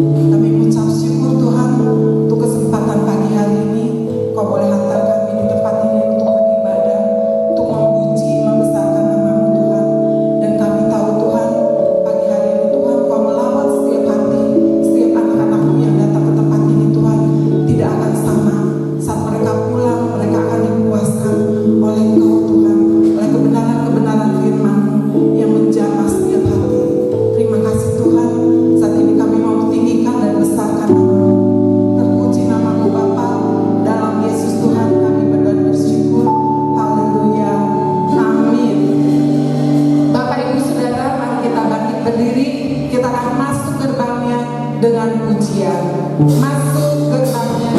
Kami mengucap syukur Tuhan untuk kesempatan pagi hari ini. Kau boleh hantar kami di tempat ini untuk beribadah, untuk memuji, membesarkan nama-Mu Tuhan. Dan kami tahu Tuhan, pagi hari ini Tuhan Kau melawat setiap hati, setiap anak-anak-Mu yang datang ke tempat ini Tuhan, tidak akan sama. Saat mereka pulang, mereka akan dipuaskan oleh Engkau Tuhan, oleh kebenaran-kebenaran firman-Mu yang menjamah setiap hati. Terima kasih Tuhan, saat ini kami mau tinggikan dan besarkan nama-Mu. Terpuji nama-Mu Bapa, dalam Yesus Tuhan kami berdoa dan bersyukur. Haleluya, amin. Bapak Ibu Saudara, mari kita bangkit berdiri. Kita akan masuk gerbangnya dengan pujian. Masuk gerbangnya.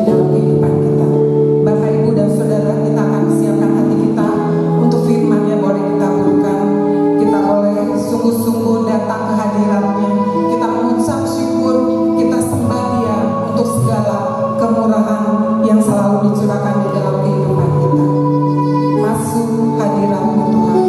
dalam kehidupan kita. Bapak, Ibu, dan Saudara, kita akan siapkan hati kita untuk firman yang boleh kita berikan. Kita boleh sungguh-sungguh datang ke hadirat-Nya. Kita mengucap syukur, kita sembah Dia untuk segala kemurahan yang selalu dicurahkan di dalam kehidupan kita. Masuk hadirat-Mu Tuhan.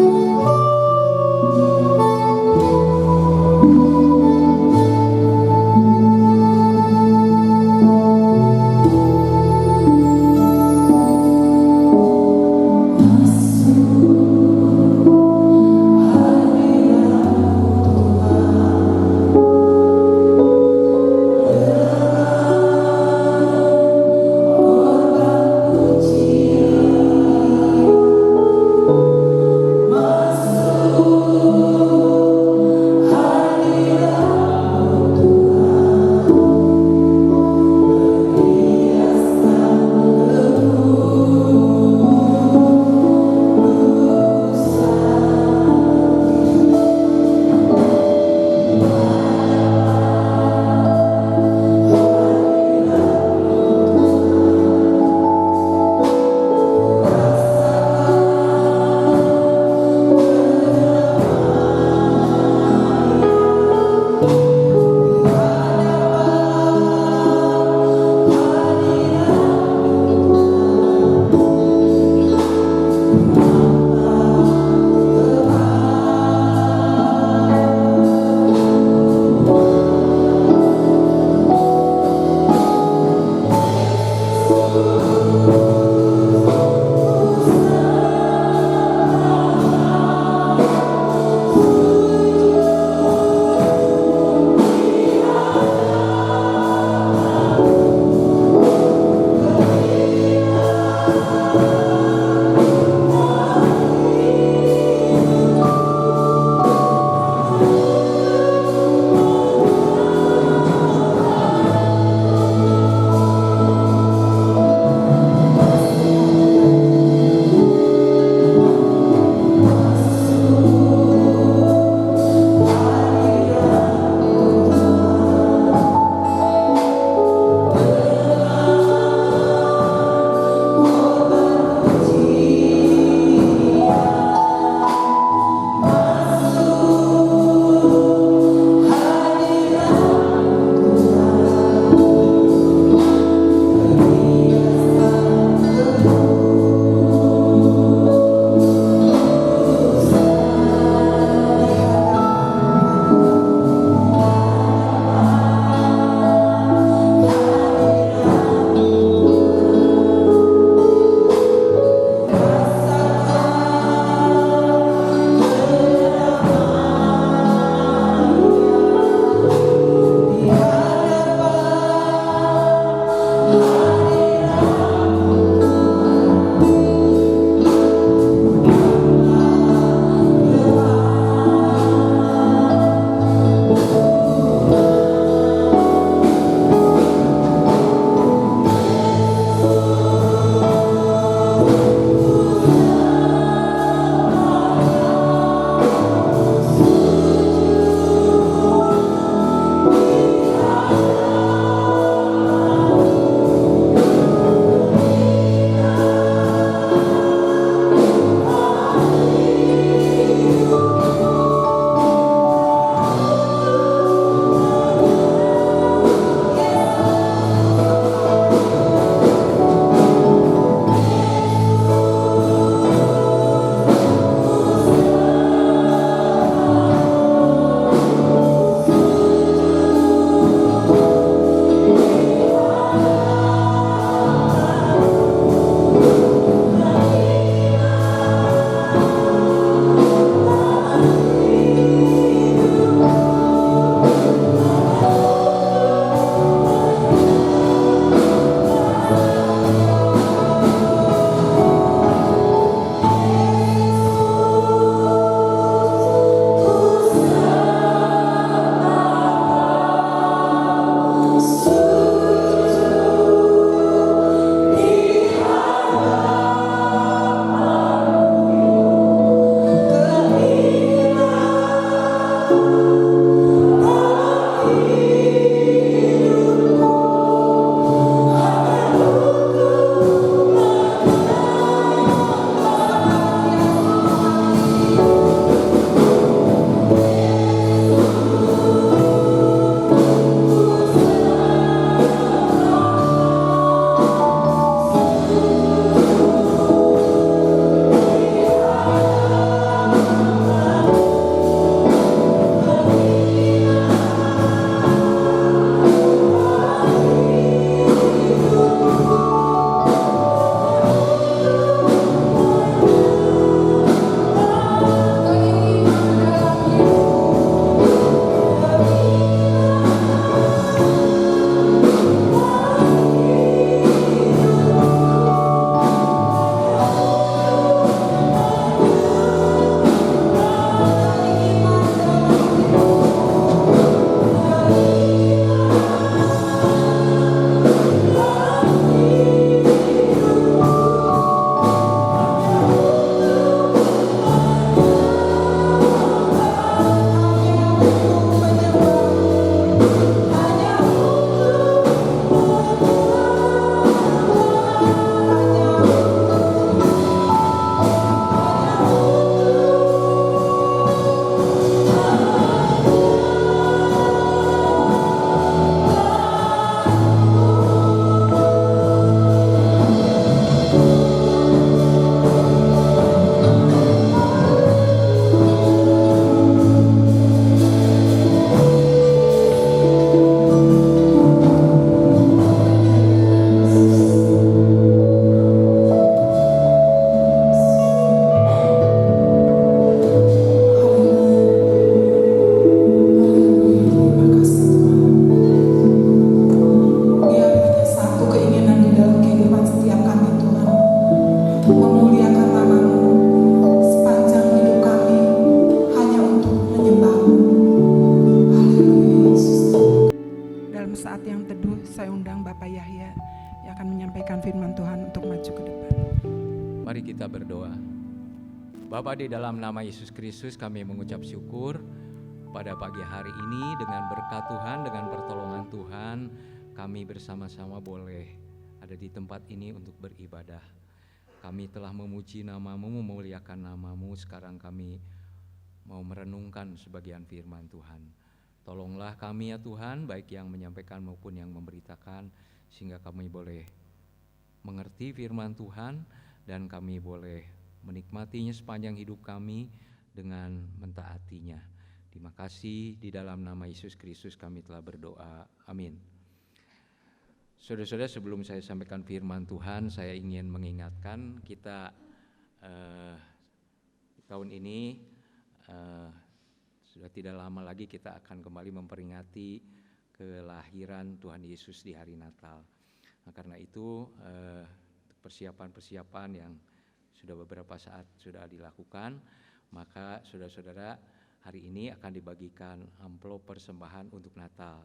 firman Tuhan untuk maju ke depan. Mari kita berdoa. Bapa, di dalam nama Yesus Kristus kami mengucap syukur pada pagi hari ini dengan berkat Tuhan, dengan pertolongan Tuhan, kami bersama-sama boleh ada di tempat ini untuk beribadah. Kami telah memuji nama-Mu, memuliakan nama-Mu. Sekarang kami mau merenungkan sebagian firman Tuhan. Tolonglah kami ya Tuhan, baik yang menyampaikan maupun yang memberitakan, sehingga kami boleh mengerti firman Tuhan dan kami boleh menikmatinya sepanjang hidup kami dengan mentaatinya. Terima kasih, di dalam nama Yesus Kristus kami telah berdoa. Amin. Saudara-saudara, sebelum saya sampaikan firman Tuhan, saya ingin mengingatkan kita tahun ini sudah tidak lama lagi kita akan kembali memperingati kelahiran Tuhan Yesus di hari Natal. Nah, karena itu persiapan-persiapan yang sudah beberapa saat sudah dilakukan, maka saudara-saudara hari ini akan dibagikan amplop persembahan untuk Natal.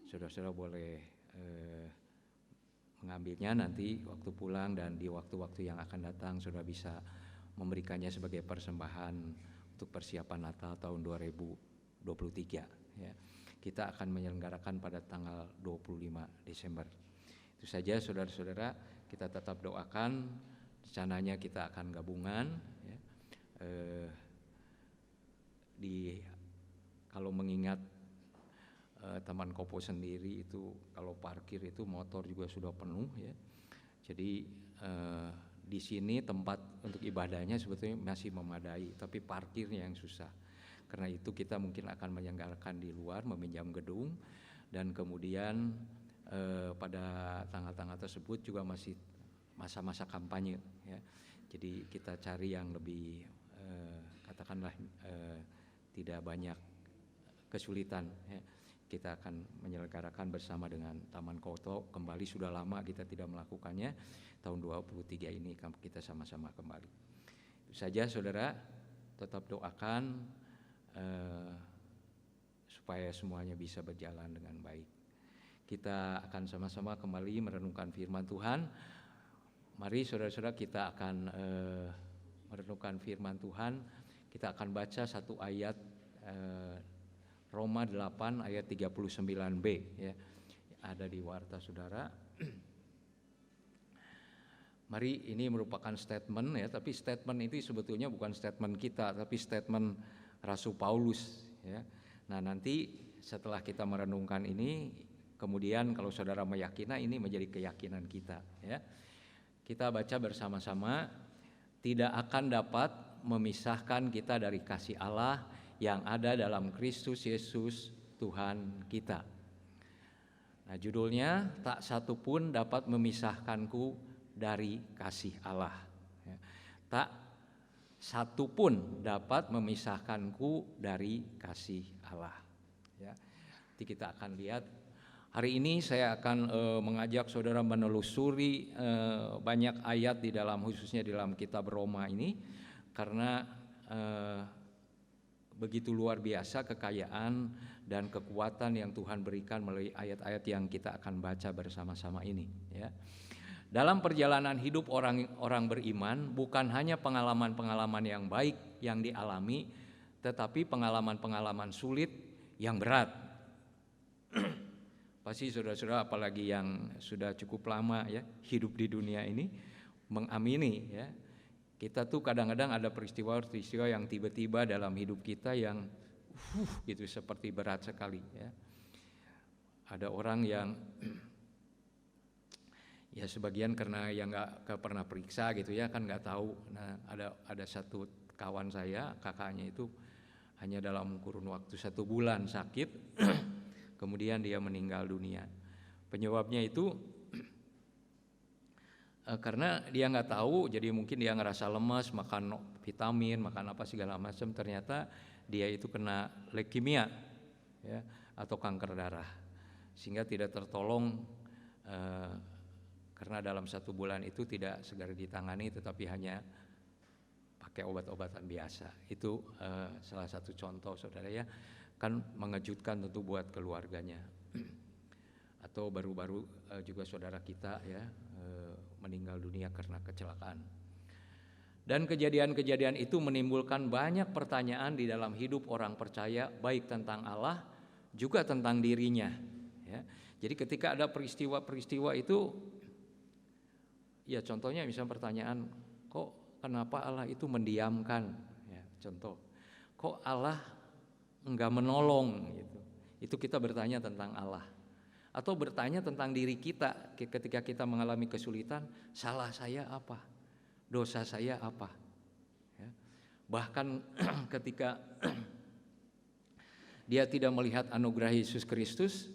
Saudara-saudara boleh mengambilnya nanti waktu pulang, dan di waktu-waktu yang akan datang saudara bisa memberikannya sebagai persembahan untuk persiapan Natal tahun 2023 ya. Kita akan menyelenggarakan pada tanggal 25 Desember. Itu saja saudara-saudara, kita tetap doakan. Rencananya kita akan gabungan ya. Kalau mengingat Taman Kopo sendiri itu kalau parkir itu motor juga sudah penuh ya. Jadi di sini tempat untuk ibadahnya sebetulnya masih memadai, tapi parkirnya yang susah. Karena itu kita mungkin akan menyelenggarakan di luar, meminjam gedung, dan kemudian pada tanggal-tanggal tersebut juga masih masa-masa kampanye ya. Jadi kita cari yang lebih katakanlah tidak banyak kesulitan ya. Kita akan menyelenggarakan bersama dengan Taman Koto kembali, sudah lama kita tidak melakukannya. Tahun 2023 ini kita sama-sama kembali. Itu saja saudara, tetap doakan supaya semuanya bisa berjalan dengan baik. Kita akan sama-sama kembali merenungkan firman Tuhan. Mari saudara-saudara, kita akan merenungkan firman Tuhan. Kita akan baca satu ayat Roma 8 ayat 39b ya. Ada di warta saudara. Mari, ini merupakan statement ya, tapi statement itu sebetulnya bukan statement kita, tapi statement Rasul Paulus ya. Nah, nanti setelah kita merenungkan ini, kemudian kalau saudara meyakini, ini menjadi keyakinan kita ya. Kita baca bersama-sama. Tidak akan dapat memisahkan kita dari kasih Allah yang ada dalam Kristus Yesus Tuhan kita. Nah, judulnya, tak satu pun dapat memisahkanku dari kasih Allah. Tak satu pun dapat memisahkanku dari kasih Allah. Ya. Nanti kita akan lihat. Hari ini saya akan mengajak saudara menelusuri banyak ayat di dalam, khususnya di dalam kitab Roma ini, karena begitu luar biasa kekayaan dan kekuatan yang Tuhan berikan melalui ayat-ayat yang kita akan baca bersama-sama ini ya. Dalam perjalanan hidup orang beriman, bukan hanya pengalaman-pengalaman yang baik yang dialami, tetapi pengalaman-pengalaman sulit yang berat. Pasti saudara-saudara, apalagi yang sudah cukup lama ya hidup di dunia ini, mengamini ya. Kita tuh kadang-kadang ada peristiwa-peristiwa yang tiba-tiba dalam hidup kita yang gitu seperti berat sekali ya. Ada orang yang ya sebagian karena yang nggak pernah periksa gitu ya, kan nggak tahu. Nah, ada satu kawan saya, kakaknya itu hanya dalam kurun waktu 1 bulan sakit kemudian dia meninggal dunia. Penyebabnya itu karena dia nggak tahu, jadi mungkin dia ngerasa lemas, makan vitamin, makan apa segala macam, ternyata dia itu kena leukemia ya, atau kanker darah, sehingga tidak tertolong karena dalam 1 bulan itu tidak segera ditangani, tetapi hanya pakai obat-obatan biasa. Itu salah satu contoh saudara ya, kan mengejutkan tentu buat keluarganya. Atau baru-baru juga saudara kita ya meninggal dunia karena kecelakaan. Dan kejadian-kejadian itu menimbulkan banyak pertanyaan di dalam hidup orang percaya, baik tentang Allah juga tentang dirinya. Ya. Jadi ketika ada peristiwa-peristiwa itu, ya contohnya misalnya pertanyaan, kenapa Allah itu mendiamkan? Ya, contoh, kok Allah enggak menolong? Gitu. Itu kita bertanya tentang Allah. Atau bertanya tentang diri kita ketika kita mengalami kesulitan, salah saya apa? Dosa saya apa? Ya. Bahkan ketika dia tidak melihat anugerah Yesus Kristus,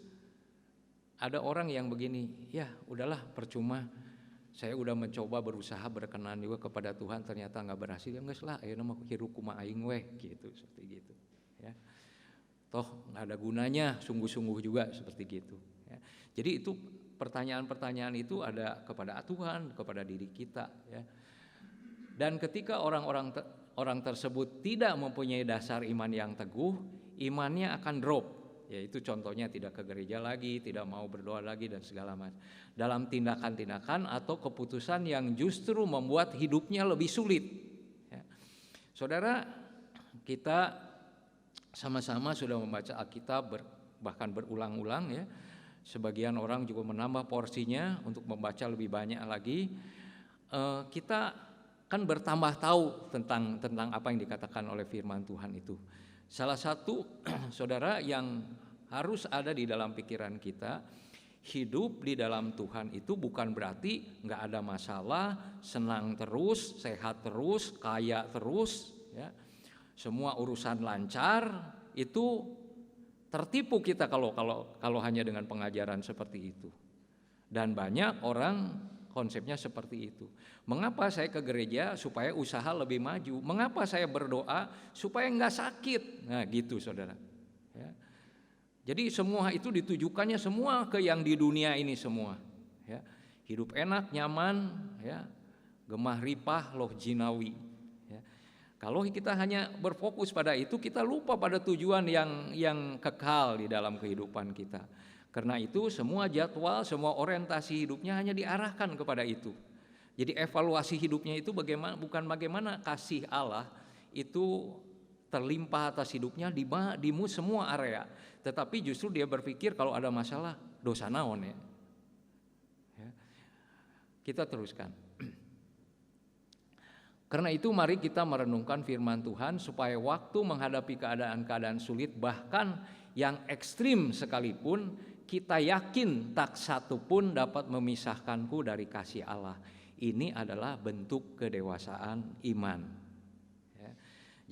ada orang yang begini, ya udahlah percuma, saya udah mencoba berusaha berkenan juga kepada Tuhan, ternyata nggak berhasil, ya nggak salah, ya nama hirup kumaha aing weh, gitu, seperti gitu. Ya. Toh nggak ada gunanya, sungguh-sungguh juga seperti gitu. Ya. Jadi itu pertanyaan-pertanyaan itu ada kepada Tuhan, kepada diri kita. Ya. Dan ketika orang tersebut tidak mempunyai dasar iman yang teguh, imannya akan drop. Yaitu contohnya tidak ke gereja lagi, tidak mau berdoa lagi dan segala macam. Dalam tindakan-tindakan atau keputusan yang justru membuat hidupnya lebih sulit. Ya. Saudara, kita sama-sama sudah membaca Alkitab bahkan berulang-ulang ya. Sebagian orang juga menambah porsinya untuk membaca lebih banyak lagi. Kita kan bertambah tahu tentang apa yang dikatakan oleh firman Tuhan itu. Salah satu saudara yang harus ada di dalam pikiran kita, hidup di dalam Tuhan itu bukan berarti nggak ada masalah, senang terus, sehat terus, kaya terus, ya. Semua urusan lancar. Itu tertipu kita kalau hanya dengan pengajaran seperti itu. Dan banyak orang konsepnya seperti itu. Mengapa saya ke gereja? Supaya usaha lebih maju. Mengapa saya berdoa? Supaya enggak sakit. Nah gitu saudara. Ya. Jadi semua itu ditujukannya semua ke yang di dunia ini semua. Ya. Hidup enak, nyaman, ya. Gemah ripah, loh jinawi. Ya. Kalau kita hanya berfokus pada itu, kita lupa pada tujuan yang kekal di dalam kehidupan kita. Karena itu semua jadwal, semua orientasi hidupnya hanya diarahkan kepada itu. Jadi evaluasi hidupnya itu bukan bagaimana kasih Allah itu terlimpah atas hidupnya di semua area. Tetapi justru dia berpikir kalau ada masalah, dosa naon ya. Kita teruskan. Karena itu mari kita merenungkan firman Tuhan supaya waktu menghadapi keadaan-keadaan sulit bahkan yang ekstrim sekalipun, kita yakin tak satu pun dapat memisahkanku dari kasih Allah. Ini adalah bentuk kedewasaan iman. Ya.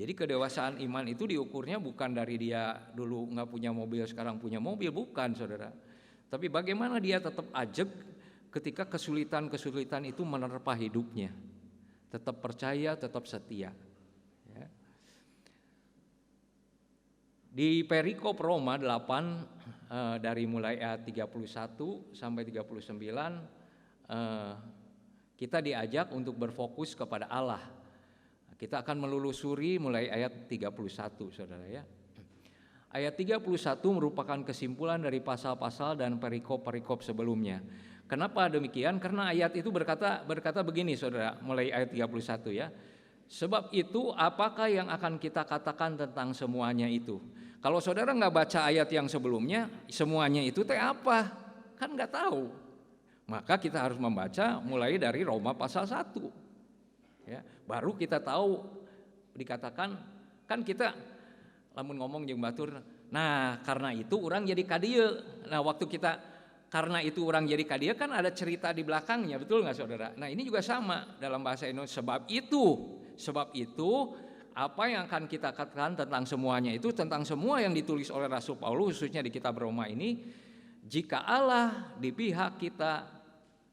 Jadi kedewasaan iman itu diukurnya bukan dari dia dulu nggak punya mobil sekarang punya mobil, bukan saudara. Tapi bagaimana dia tetap ajeg ketika kesulitan-kesulitan itu menerpa hidupnya. Tetap percaya, tetap setia. Ya. Di perikop Roma 8 dari mulai ayat 31 sampai 39 kita diajak untuk berfokus kepada Allah. Kita akan menelusuri mulai ayat 31 saudara ya. Ayat 31 merupakan kesimpulan dari pasal-pasal dan perikop-perikop sebelumnya. Kenapa demikian? Karena ayat itu berkata begini saudara, mulai ayat 31 ya. Sebab itu apakah yang akan kita katakan tentang semuanya itu? Kalau saudara nggak baca ayat yang sebelumnya, semuanya itu teh apa? Kan nggak tahu. Maka kita harus membaca mulai dari Roma pasal 1. Ya, baru kita tahu dikatakan, kan kita lamun ngomong jeung batur, nah karena itu orang jadi kadieu. Nah waktu kita karena itu orang jadi kadieu kan ada cerita di belakangnya, betul nggak saudara? Nah ini juga sama dalam bahasa Indonesia. Sebab itu apa yang akan kita katakan tentang semuanya itu, tentang semua yang ditulis oleh Rasul Paulus khususnya di kitab Roma ini, jika Allah di pihak kita,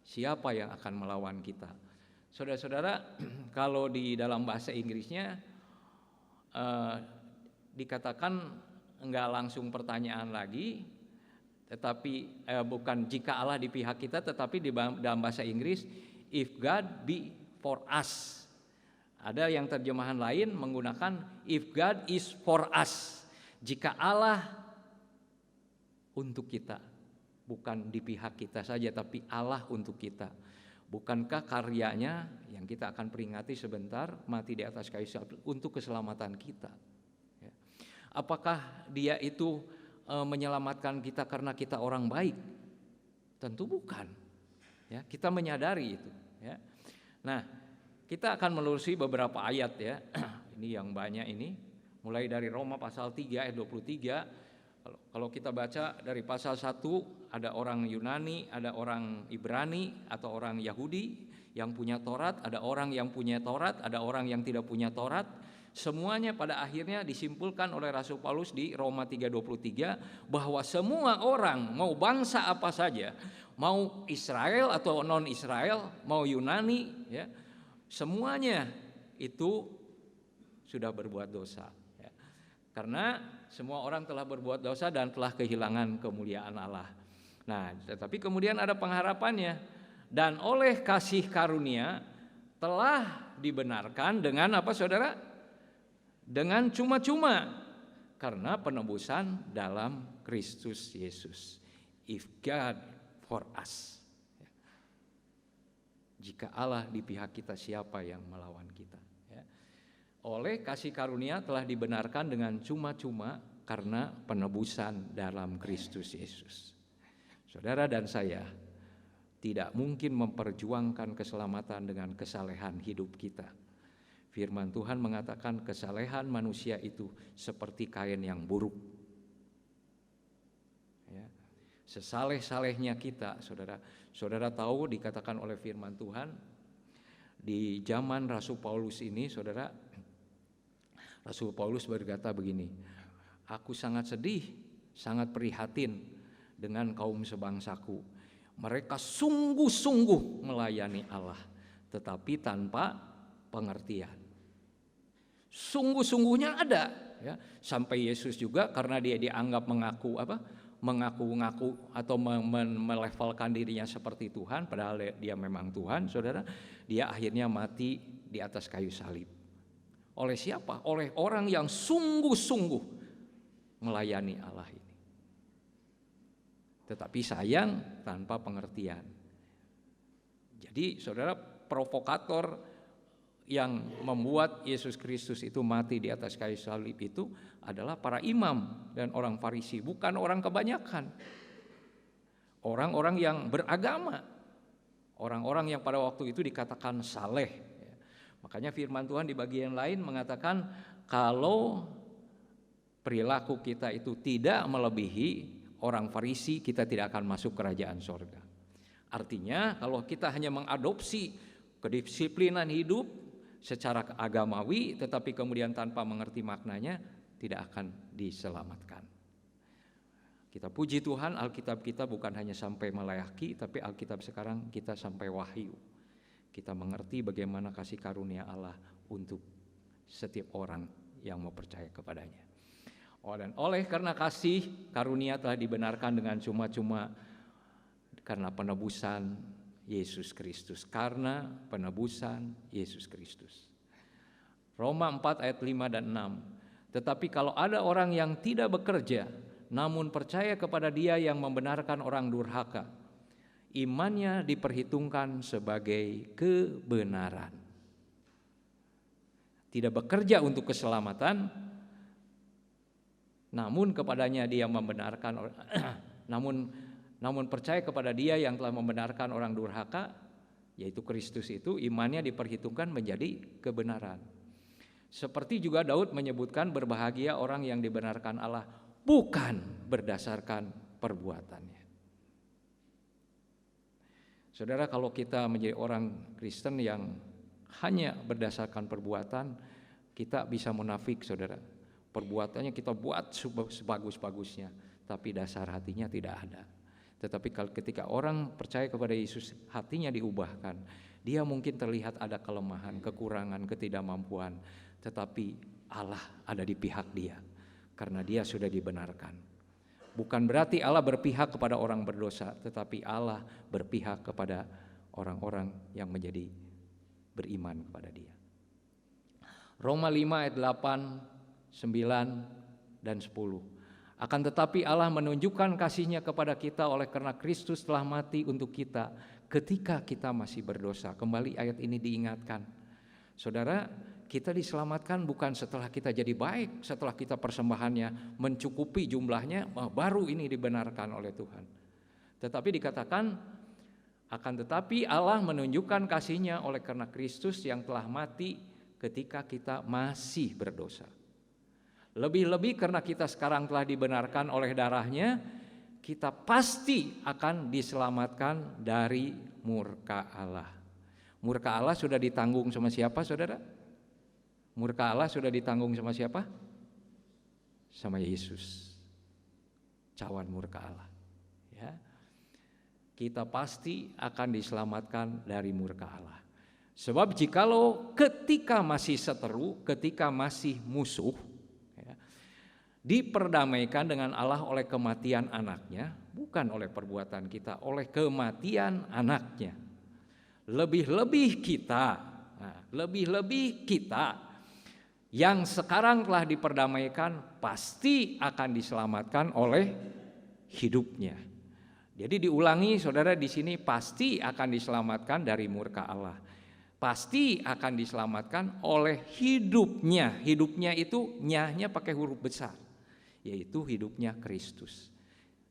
siapa yang akan melawan kita? Saudara-saudara, kalau di dalam bahasa Inggrisnya dikatakan enggak langsung pertanyaan lagi, tetapi bukan jika Allah di pihak kita, tetapi di dalam bahasa Inggris if God be for us. Ada yang terjemahan lain menggunakan if God is for us. Jika Allah untuk kita, bukan di pihak kita saja, tapi Allah untuk kita. Bukankah karyanya yang kita akan peringati sebentar, mati di atas kayu salib untuk keselamatan kita? Ya. Apakah dia itu menyelamatkan kita karena kita orang baik? Tentu bukan. Ya, kita menyadari itu. Ya. Nah, kita akan menelusuri beberapa ayat ya. Ini yang banyak ini. Mulai dari Roma pasal 3 ayat 23. Kalau kita baca dari pasal 1, ada orang Yunani, ada orang Ibrani atau orang Yahudi yang punya Taurat, ada orang yang punya Taurat, ada orang yang tidak punya Taurat. Semuanya pada akhirnya disimpulkan oleh Rasul Paulus di Roma 3:23 bahwa semua orang, mau bangsa apa saja, mau Israel atau non Israel, mau Yunani, ya, semuanya itu sudah berbuat dosa. Ya. Karena semua orang telah berbuat dosa dan telah kehilangan kemuliaan Allah. Nah, tetapi kemudian ada pengharapannya. Dan oleh kasih karunia telah dibenarkan dengan apa saudara? Dengan cuma-cuma. Karena penebusan dalam Kristus Yesus. If God for us. Jika Allah di pihak kita, siapa yang melawan kita? Oleh kasih karunia telah dibenarkan dengan cuma-cuma karena penebusan dalam Kristus Yesus. Saudara dan saya tidak mungkin memperjuangkan keselamatan dengan kesalehan hidup kita. Firman Tuhan mengatakan kesalehan manusia itu seperti kain yang buruk. Ya. Sesaleh-salehnya kita, saudara tahu dikatakan oleh firman Tuhan di zaman Rasul Paulus ini, saudara, Rasul Paulus berkata begini, aku sangat sedih, sangat prihatin dengan kaum sebangsaku. Mereka sungguh-sungguh melayani Allah, tetapi tanpa pengertian. Sungguh-sungguhnya ada, ya. Sampai Yesus juga karena dia dianggap mengaku-ngaku atau melevelkan dirinya seperti Tuhan, padahal dia memang Tuhan, saudara. Dia akhirnya mati di atas kayu salib. Oleh siapa? Oleh orang yang sungguh-sungguh melayani Allah ini. Tetapi sayang tanpa pengertian. Jadi saudara, provokator yang membuat Yesus Kristus itu mati di atas kayu salib itu adalah para imam dan orang Farisi, bukan orang kebanyakan. Orang-orang yang beragama. Orang-orang yang pada waktu itu dikatakan saleh. Makanya firman Tuhan di bagian lain mengatakan kalau perilaku kita itu tidak melebihi orang Farisi, kita tidak akan masuk kerajaan sorga. Artinya kalau kita hanya mengadopsi kedisiplinan hidup secara agamawi tetapi kemudian tanpa mengerti maknanya, tidak akan diselamatkan. Kita puji Tuhan, Alkitab kita bukan hanya sampai melayaki, tapi Alkitab sekarang kita sampai wahyu. Kita mengerti bagaimana kasih karunia Allah untuk setiap orang yang mau percaya kepadanya. Dan oleh karena kasih karunia telah dibenarkan dengan cuma-cuma karena penebusan Yesus Kristus. Karena penebusan Yesus Kristus. Roma 4 ayat 5 dan 6. Tetapi kalau ada orang yang tidak bekerja, namun percaya kepada Dia yang membenarkan orang durhaka, imannya diperhitungkan sebagai kebenaran. Tidak bekerja untuk keselamatan, namun kepadanya dia membenarkan, namun percaya kepada Dia yang telah membenarkan orang durhaka, yaitu Kristus itu, imannya diperhitungkan menjadi kebenaran. Seperti juga Daud menyebutkan berbahagia orang yang dibenarkan Allah bukan berdasarkan perbuatannya. Saudara, kalau kita menjadi orang Kristen yang hanya berdasarkan perbuatan, kita bisa munafik, saudara. Perbuatannya kita buat sebagus-bagusnya, tapi dasar hatinya tidak ada. Tetapi kalau ketika orang percaya kepada Yesus, hatinya diubahkan. Dia mungkin terlihat ada kelemahan, kekurangan, ketidakmampuan, tetapi Allah ada di pihak dia, karena dia sudah dibenarkan. Bukan berarti Allah berpihak kepada orang berdosa, tetapi Allah berpihak kepada orang-orang yang menjadi beriman kepada Dia. Roma 5 ayat 8, 9 dan 10. Akan tetapi Allah menunjukkan kasih-Nya kepada kita oleh karena Kristus telah mati untuk kita ketika kita masih berdosa. Kembali ayat ini diingatkan. Saudara, kita diselamatkan bukan setelah kita jadi baik, setelah kita persembahannya mencukupi jumlahnya, baru ini dibenarkan oleh Tuhan. Tetapi dikatakan, akan tetapi Allah menunjukkan kasih-Nya oleh karena Kristus yang telah mati ketika kita masih berdosa. Lebih-lebih karena kita sekarang telah dibenarkan oleh darah-Nya, kita pasti akan diselamatkan dari murka Allah. Murka Allah sudah ditanggung sama siapa, saudara? Murka Allah sudah ditanggung sama siapa? Sama Yesus. Cawan murka Allah. Ya. Kita pasti akan diselamatkan dari murka Allah. Sebab jikalau ketika masih seteru, ketika masih musuh, diperdamaikan dengan Allah oleh kematian anaknya, bukan oleh perbuatan kita, oleh kematian anaknya. Lebih-lebih kita yang sekarang telah diperdamaikan pasti akan diselamatkan oleh hidupnya. Jadi diulangi saudara, di sini pasti akan diselamatkan dari murka Allah. Pasti akan diselamatkan oleh hidupnya. Hidupnya itu nyahnya pakai huruf besar, yaitu hidupnya Kristus.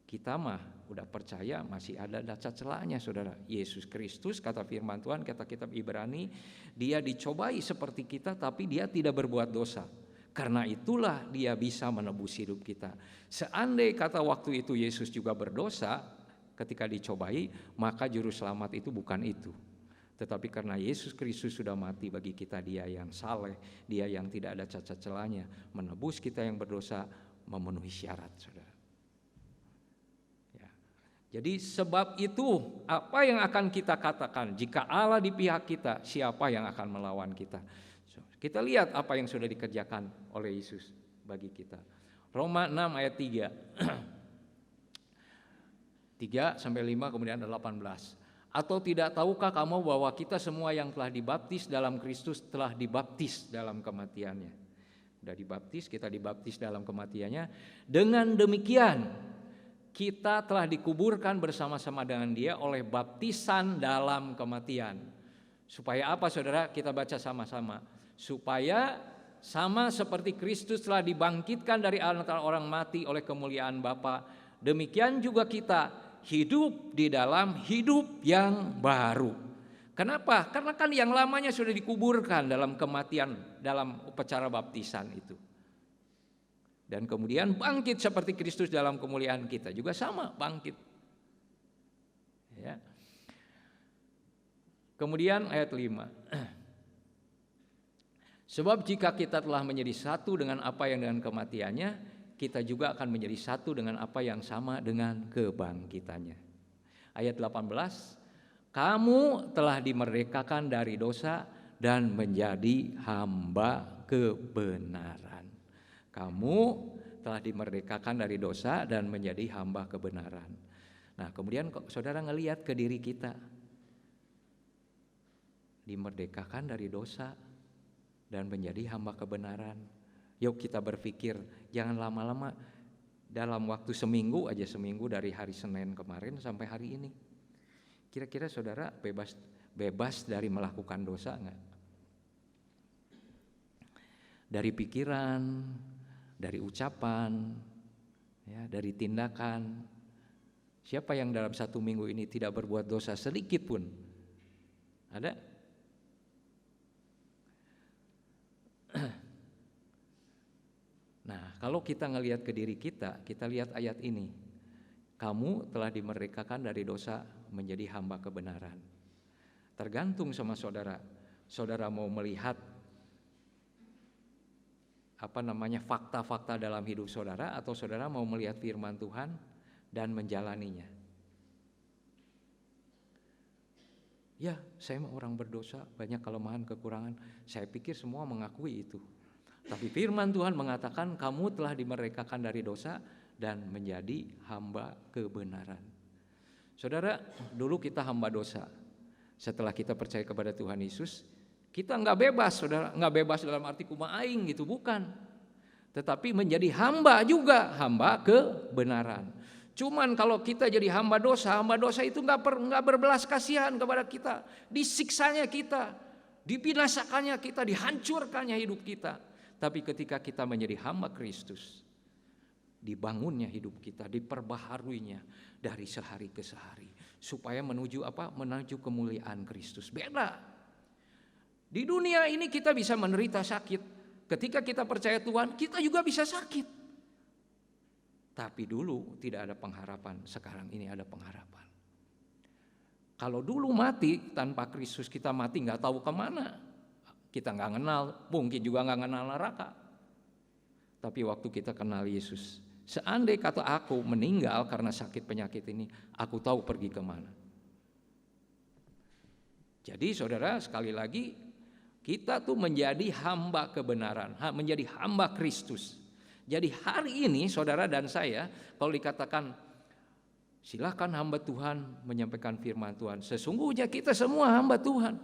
Kita mah udah percaya masih ada cacat celahnya, saudara. Yesus Kristus, kata firman Tuhan, kata kitab Ibrani, dia dicobai seperti kita tapi dia tidak berbuat dosa. Karena itulah dia bisa menebus hidup kita. Seandai kata waktu itu Yesus juga berdosa ketika dicobai, maka juru selamat itu bukan itu. Tetapi karena Yesus Kristus sudah mati bagi kita, dia yang saleh, dia yang tidak ada cacat celahnya, menebus kita yang berdosa, memenuhi syarat, saudara. Ya. Jadi sebab itu apa yang akan kita katakan? Jika Allah di pihak kita, siapa yang akan melawan kita? Kita lihat apa yang sudah dikerjakan oleh Yesus bagi kita. Roma 6 ayat 3 sampai 5 kemudian ada 18. Atau tidak tahukah kamu bahwa kita semua yang telah dibaptis dalam Kristus telah dibaptis dalam kematiannya? Sudah dibaptis, kita dibaptis dalam kematiannya. Dengan demikian kita telah dikuburkan bersama-sama dengan dia oleh baptisan dalam kematian. Supaya apa, saudara? Kita baca sama-sama. Supaya sama seperti Kristus telah dibangkitkan dari antara orang mati oleh kemuliaan Bapa, demikian juga kita hidup di dalam hidup yang baru. Kenapa? Karena kan yang lamanya sudah dikuburkan dalam kematian, dalam upacara baptisan itu. Dan kemudian bangkit seperti Kristus dalam kemuliaan kita. Juga sama, bangkit. Ya. Kemudian ayat 5. Sebab jika kita telah menjadi satu dengan apa yang dengan kematiannya, kita juga akan menjadi satu dengan apa yang sama dengan kebangkitannya. Ayat 18, kamu telah dimerdekakan dari dosa dan menjadi hamba kebenaran. Kamu telah dimerdekakan dari dosa dan menjadi hamba kebenaran. Nah, kemudian saudara ngelihat ke diri kita, dimerdekakan dari dosa dan menjadi hamba kebenaran. Yuk kita berpikir, jangan lama-lama, dalam waktu seminggu aja, seminggu dari hari Senin kemarin sampai hari ini. Kira-kira saudara bebas dari melakukan dosa enggak? Dari pikiran, dari ucapan, ya, dari tindakan. Siapa yang dalam satu minggu ini tidak berbuat dosa sedikit pun? Ada? Nah, kalau kita ngelihat ke diri kita, kita lihat ayat ini. Kamu telah dimerdekakan dari dosa menjadi hamba kebenaran. Tergantung sama saudara. Saudara mau melihat fakta-fakta dalam hidup saudara, atau saudara mau melihat firman Tuhan dan menjalaninya. Ya, saya orang berdosa, banyak kelemahan, kekurangan. Saya pikir semua mengakui itu. Tapi firman Tuhan mengatakan kamu telah dimerdekakan dari dosa dan menjadi hamba kebenaran. Saudara, dulu kita hamba dosa. Setelah kita percaya kepada Tuhan Yesus, kita enggak bebas, saudara. Enggak bebas dalam arti kumaha aing gitu, bukan. tetapi menjadi hamba juga, hamba kebenaran. Cuman kalau kita jadi hamba dosa itu nggak berbelas kasihan kepada kita, disiksanya kita, dibinasakannya kita, dihancurkannya hidup kita. Tapi ketika kita menjadi hamba Kristus, dibangunnya hidup kita, diperbaharuinya dari sehari ke sehari, supaya menuju apa? Menuju kemuliaan Kristus. Beda. Di dunia ini kita bisa menderita sakit. Ketika kita percaya Tuhan, kita juga bisa sakit. Tapi dulu tidak ada pengharapan, sekarang ini ada pengharapan. Kalau dulu mati tanpa Kristus, kita mati nggak tahu kemana. Kita nggak kenal, mungkin juga nggak kenal neraka. Tapi waktu kita kenal Yesus, seandai kata aku meninggal karena sakit penyakit ini, aku tahu pergi kemana. Jadi saudara, sekali lagi, kita tuh menjadi hamba kebenaran, menjadi hamba Kristus. Jadi hari ini saudara dan saya, kalau dikatakan silakan hamba Tuhan menyampaikan firman Tuhan, sesungguhnya kita semua hamba Tuhan.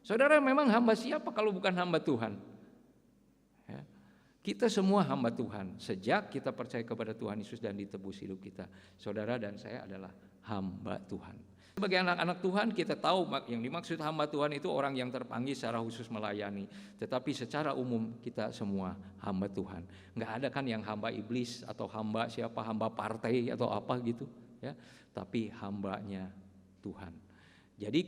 Saudara, memang hamba siapa kalau bukan hamba Tuhan? Ya. Kita semua hamba Tuhan. Sejak kita percaya kepada Tuhan Yesus dan ditebus hidup kita, saudara dan saya adalah hamba Tuhan. Sebagai anak-anak Tuhan, kita tahu yang dimaksud hamba Tuhan itu orang yang terpanggil secara khusus melayani. Tetapi secara umum kita semua hamba Tuhan. Nggak ada kan yang hamba iblis atau hamba siapa, hamba partai atau apa gitu, ya. Tapi hambanya Tuhan. Jadi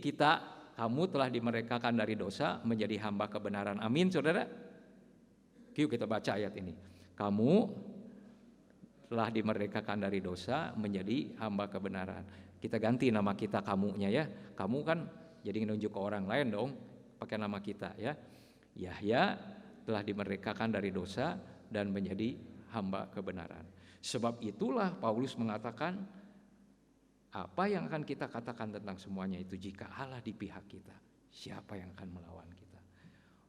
kamu telah dimerdekakan dari dosa menjadi hamba kebenaran. Amin, saudara. Yuk kita baca ayat ini. Kamu telah dimerdekakan dari dosa menjadi hamba kebenaran. Kita ganti nama kita kamunya ya. Kamu kan jadi nunjuk ke orang lain dong, pakai nama kita ya. Yahya telah dimerdekakan dari dosa dan menjadi hamba kebenaran. Sebab itulah Paulus mengatakan, apa yang akan kita katakan tentang semuanya itu, jika Allah di pihak kita, siapa yang akan melawan kita?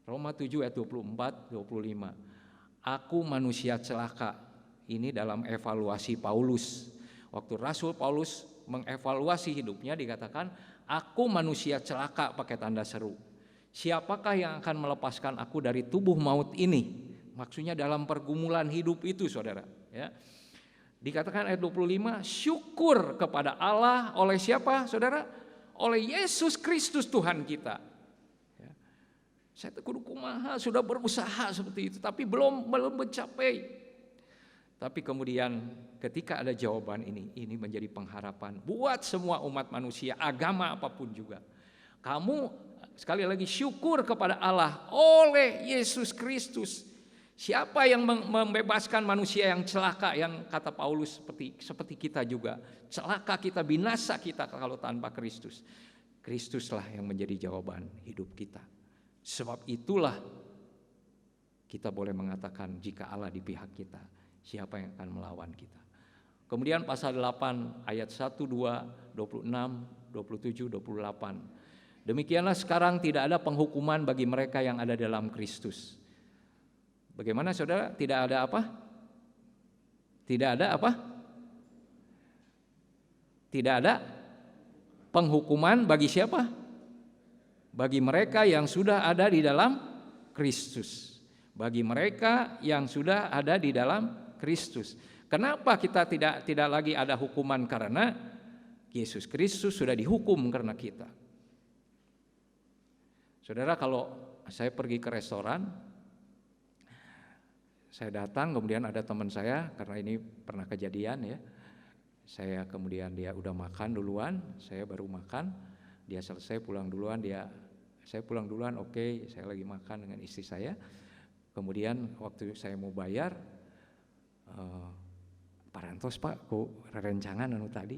Roma 7 ayat 24, 25. Aku manusia celaka. Ini dalam evaluasi Paulus. Waktu Rasul Paulus mengevaluasi hidupnya dikatakan, aku manusia celaka pakai tanda seru. Siapakah yang akan melepaskan aku dari tubuh maut ini? Maksudnya dalam pergumulan hidup itu, saudara. Ya. Dikatakan ayat 25, syukur kepada Allah oleh siapa, saudara? Oleh Yesus Kristus Tuhan kita. Ya. Saya kudu kumaha, sudah berusaha seperti itu, tapi belum mencapai. Tapi kemudian ketika ada jawaban ini menjadi pengharapan buat semua umat manusia, agama apapun juga. Kamu sekali lagi syukur kepada Allah oleh Yesus Kristus. Siapa yang membebaskan manusia yang celaka, yang kata Paulus seperti kita juga. Celaka kita, binasa kita kalau tanpa Kristus. Kristuslah yang menjadi jawaban hidup kita. Sebab itulah kita boleh mengatakan, jika Allah di pihak kita, siapa yang akan melawan kita? Kemudian pasal 8 ayat 1, 2, 26, 27, 28. Demikianlah sekarang tidak ada penghukuman bagi mereka yang ada dalam Kristus. Bagaimana saudara? Tidak ada apa? Tidak ada apa? Tidak ada penghukuman bagi siapa? Bagi mereka yang sudah ada di dalam Kristus. Bagi mereka yang sudah ada di dalam Kristus. Kenapa kita tidak lagi ada hukuman? Karena Yesus Kristus sudah dihukum karena kita. Saudara, kalau saya pergi ke restoran, saya datang, kemudian ada teman saya, karena ini pernah kejadian ya. Saya kemudian dia udah makan duluan, saya baru makan, dia selesai pulang duluan, saya pulang duluan, oke, saya lagi makan dengan istri saya. Kemudian waktu saya mau bayar, parantos Pak, kok rencangan anu tadi,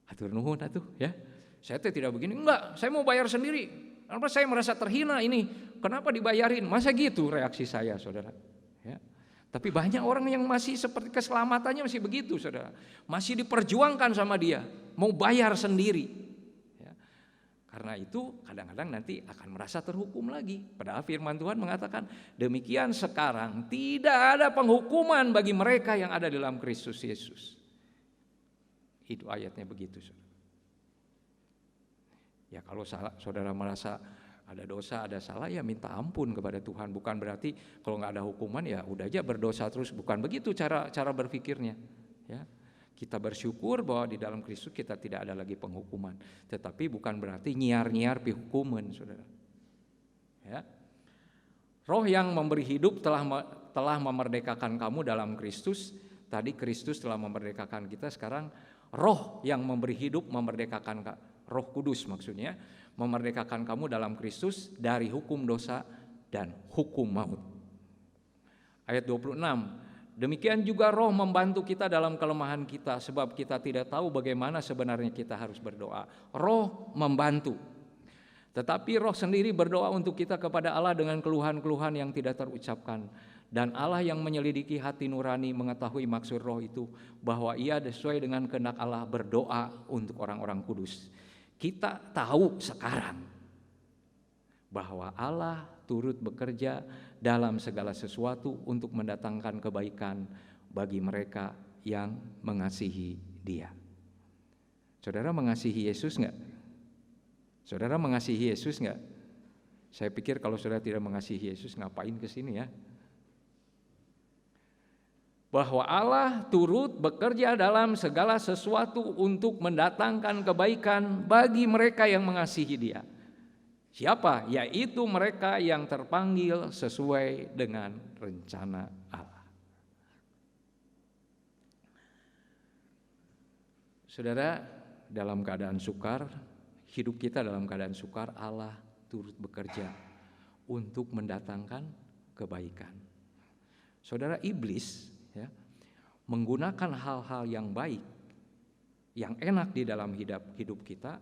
atur nuhun atuh ya. Saya tidak begini, enggak, saya mau bayar sendiri. Kenapa saya merasa terhina ini? Kenapa dibayarin? Masa gitu reaksi saya, saudara? Ya. Tapi banyak orang yang masih seperti keselamatannya masih begitu, saudara. Masih diperjuangkan sama dia, mau bayar sendiri. Karena itu kadang-kadang nanti akan merasa terhukum lagi. Padahal firman Tuhan mengatakan, demikian sekarang tidak ada penghukuman bagi mereka yang ada dalam Kristus Yesus. Itu ayatnya begitu. Ya kalau saudara merasa Ada dosa, ada salah, ya minta ampun kepada Tuhan. Bukan berarti kalau nggak ada hukuman ya udah aja berdosa terus. Bukan begitu cara berpikirnya. Ya, kita bersyukur bahwa di dalam Kristus kita tidak ada lagi penghukuman. Tetapi bukan berarti nyiar-nyiar hukuman, saudara. Ya. Roh yang memberi hidup telah memerdekakan kamu dalam Kristus. Tadi Kristus telah memerdekakan kita. Sekarang Roh yang memberi hidup memerdekakan, Roh Kudus maksudnya, memerdekakan kamu dalam Kristus dari hukum dosa dan hukum maut. Ayat 26, demikian juga Roh membantu kita dalam kelemahan kita, sebab kita tidak tahu bagaimana sebenarnya kita harus berdoa. Roh membantu, tetapi Roh sendiri berdoa untuk kita kepada Allah dengan keluhan-keluhan yang tidak terucapkan. Dan Allah yang menyelidiki hati nurani mengetahui maksud Roh itu, bahwa Ia sesuai dengan kehendak Allah berdoa untuk orang-orang kudus. Kita tahu sekarang bahwa Allah turut bekerja dalam segala sesuatu untuk mendatangkan kebaikan bagi mereka yang mengasihi Dia. Saudara mengasihi Yesus enggak? Saudara mengasihi Yesus enggak? Saya pikir kalau saudara tidak mengasihi Yesus, ngapain ke sini ya? Bahwa Allah turut bekerja dalam segala sesuatu untuk mendatangkan kebaikan bagi mereka yang mengasihi Dia. Siapa? Yaitu mereka yang terpanggil sesuai dengan rencana Allah. Saudara, dalam keadaan sukar, hidup kita dalam keadaan sukar, Allah turut bekerja untuk mendatangkan kebaikan. Saudara, iblis menggunakan hal-hal yang baik, yang enak di dalam hidup kita,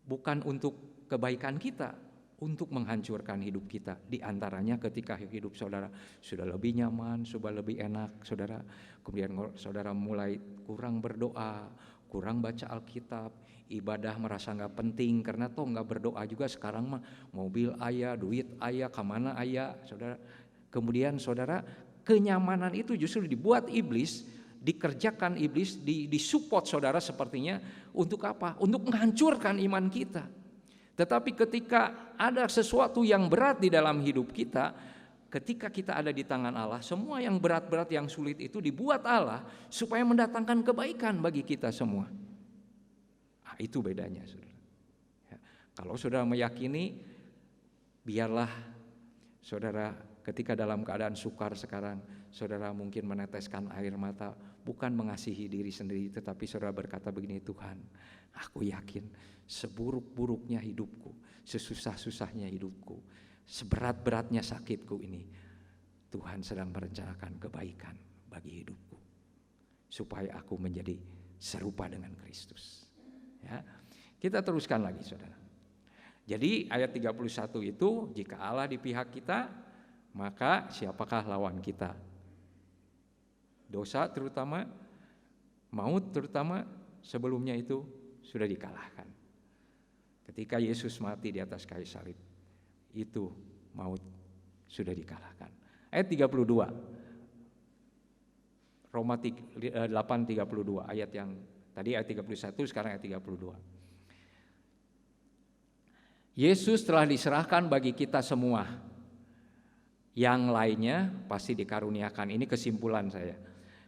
bukan untuk kebaikan kita, untuk menghancurkan hidup kita. Di antaranya ketika hidup saudara sudah lebih nyaman, sudah lebih enak, saudara, kemudian saudara mulai kurang berdoa, kurang baca Alkitab, ibadah merasa nggak penting karena toh nggak berdoa juga sekarang mah mobil ayah, duit ayah, kemana ayah, saudara. Kemudian saudara, kenyamanan itu justru dibuat iblis, dikerjakan iblis, disupport saudara sepertinya untuk apa? Untuk menghancurkan iman kita. Tetapi ketika ada sesuatu yang berat di dalam hidup kita, ketika kita ada di tangan Allah, semua yang berat-berat, yang sulit itu dibuat Allah supaya mendatangkan kebaikan bagi kita semua. Nah, itu bedanya, saudara. Ya, kalau saudara meyakini, biarlah saudara ketika dalam keadaan sukar sekarang, saudara mungkin meneteskan air mata, bukan mengasihi diri sendiri, tetapi saudara berkata begini, Tuhan, aku yakin seburuk-buruknya hidupku, sesusah-susahnya hidupku, seberat-beratnya sakitku ini, Tuhan sedang merencanakan kebaikan bagi hidupku, supaya aku menjadi serupa dengan Kristus. Ya, kita teruskan lagi, saudara. Jadi ayat 31 itu, jika Allah di pihak kita, maka siapakah lawan kita? Dosa terutama, maut terutama, sebelumnya itu sudah dikalahkan. Ketika Yesus mati di atas kayu salib, itu maut sudah dikalahkan. Ayat 32, Roma 8:32, ayat yang tadi ayat 31, sekarang ayat 32. Yesus telah diserahkan bagi kita semua. Yang lainnya pasti dikaruniakan. Ini kesimpulan saya.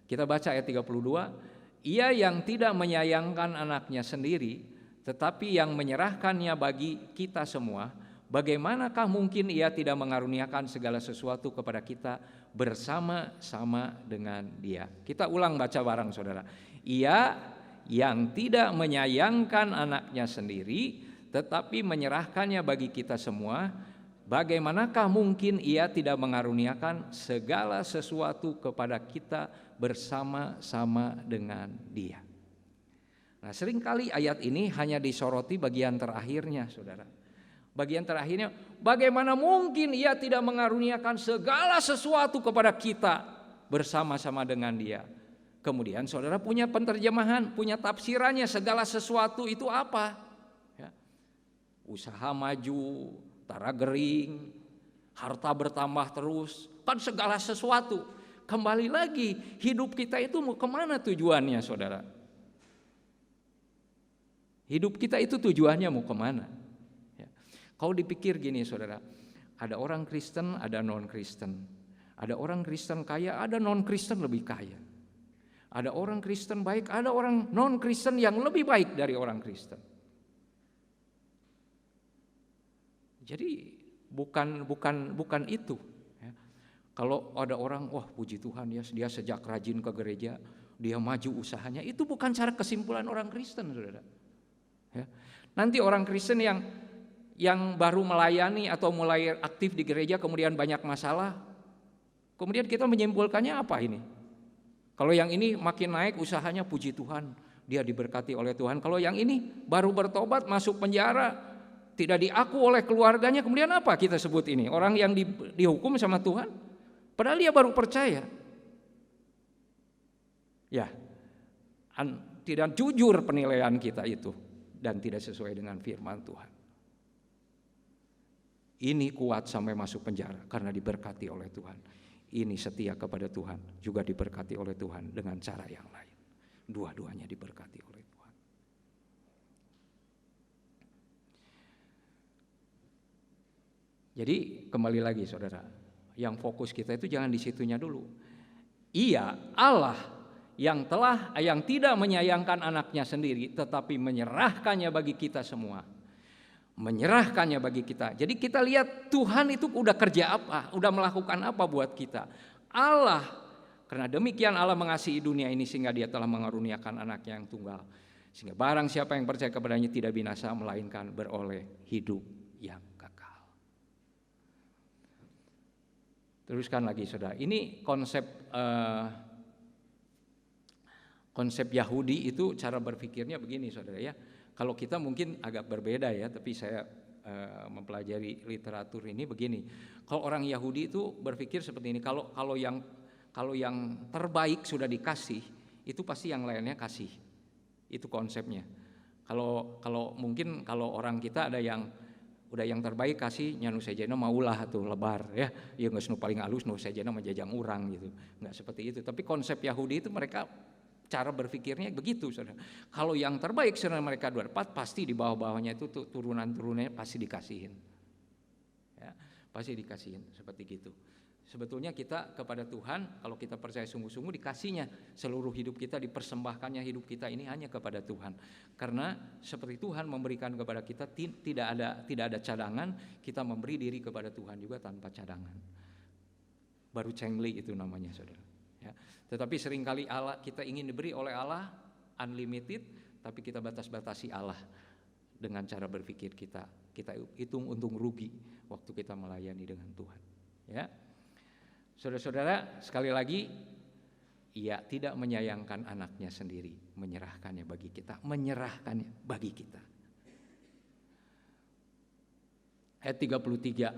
Kita baca ayat 32. Ia yang tidak menyayangkan anaknya sendiri, tetapi yang menyerahkannya bagi kita semua, bagaimanakah mungkin Ia tidak mengaruniakan segala sesuatu kepada kita bersama-sama dengan Dia? Kita ulang baca bareng, saudara. Ia yang tidak menyayangkan anaknya sendiri, tetapi menyerahkannya bagi kita semua, bagaimanakah mungkin Ia tidak mengaruniakan segala sesuatu kepada kita bersama-sama dengan Dia? Nah, seringkali ayat ini hanya disoroti bagian terakhirnya, saudara. Bagian terakhirnya, bagaimana mungkin Ia tidak mengaruniakan segala sesuatu kepada kita bersama-sama dengan Dia? Kemudian saudara punya penerjemahan, punya tafsirannya, segala sesuatu itu apa? Ya. Usaha maju, tara gering, harta bertambah terus, kan segala sesuatu. Kembali lagi, hidup kita itu mau kemana tujuannya, saudara? Hidup kita itu tujuannya mau kemana? Ya. Kalau dipikir gini saudara, ada orang Kristen, ada non-Kristen. Ada orang Kristen kaya, ada non-Kristen lebih kaya. Ada orang Kristen baik, ada orang non-Kristen yang lebih baik dari orang Kristen. Jadi bukan itu. Ya. Kalau ada orang, wah puji Tuhan ya, dia sejak rajin ke gereja, dia maju usahanya, itu bukan cara kesimpulan orang Kristen, saudara. Ya. Nanti orang Kristen yang baru melayani atau mulai aktif di gereja kemudian banyak masalah, kemudian kita menyimpulkannya apa ini? Kalau yang ini makin naik usahanya, puji Tuhan, dia diberkati oleh Tuhan. Kalau yang ini baru bertobat masuk penjara, tidak diaku oleh keluarganya, kemudian apa kita sebut ini? Orang yang dihukum sama Tuhan, padahal dia baru percaya. Ya, tidak jujur penilaian kita itu dan tidak sesuai dengan firman Tuhan. Ini kuat sampai masuk penjara karena diberkati oleh Tuhan. Ini setia kepada Tuhan, juga diberkati oleh Tuhan dengan cara yang lain. Dua-duanya diberkati oleh Tuhan. Jadi kembali lagi saudara, yang fokus kita itu jangan di situnya dulu. Iya, Allah yang tidak menyayangkan anaknya sendiri, tetapi menyerahkannya bagi kita semua. Menyerahkannya bagi kita. Jadi kita lihat Tuhan itu udah kerja apa, udah melakukan apa buat kita. Allah, karena demikian Allah mengasihi dunia ini sehingga dia telah mengaruniakan anaknya yang tunggal. Sehingga barang siapa yang percaya kepadanya tidak binasa, melainkan beroleh hidup yang kekal. Teruskan lagi saudara, ini konsep Yahudi itu cara berpikirnya begini saudara ya. Kalau kita mungkin agak berbeda ya, tapi saya mempelajari literatur ini begini. Kalau orang Yahudi itu berpikir seperti ini, kalau yang terbaik sudah dikasih, itu pasti yang lainnya kasih. Itu konsepnya. Kalau mungkin kalau orang kita ada yang udah yang terbaik kasih nya nu sejana maulah tuh lebar ya geus nu paling alus nu sejana menjajang urang gitu. Enggak seperti itu, tapi konsep Yahudi itu mereka cara berpikirnya begitu saudara. Kalau yang terbaik sebenarnya mereka dapat, pasti di bawah-bawahnya itu turunan-turunannya pasti dikasihin. Ya, pasti dikasihin seperti gitu. Sebetulnya kita kepada Tuhan, kalau kita percaya sungguh-sungguh, dikasihnya seluruh hidup kita, dipersembahkannya hidup kita ini hanya kepada Tuhan. Karena seperti Tuhan memberikan kepada kita tidak ada cadangan, kita memberi diri kepada Tuhan juga tanpa cadangan. Baru cengli itu namanya saudara. Ya. Tetapi seringkali kita ingin diberi oleh Allah unlimited, tapi kita batas-batasi Allah dengan cara berpikir kita. Kita hitung untung rugi waktu kita melayani dengan Tuhan. Ya. Saudara-saudara, sekali lagi, Ia tidak menyayangkan anaknya sendiri, menyerahkannya bagi kita, menyerahkannya bagi kita. Ayat 33,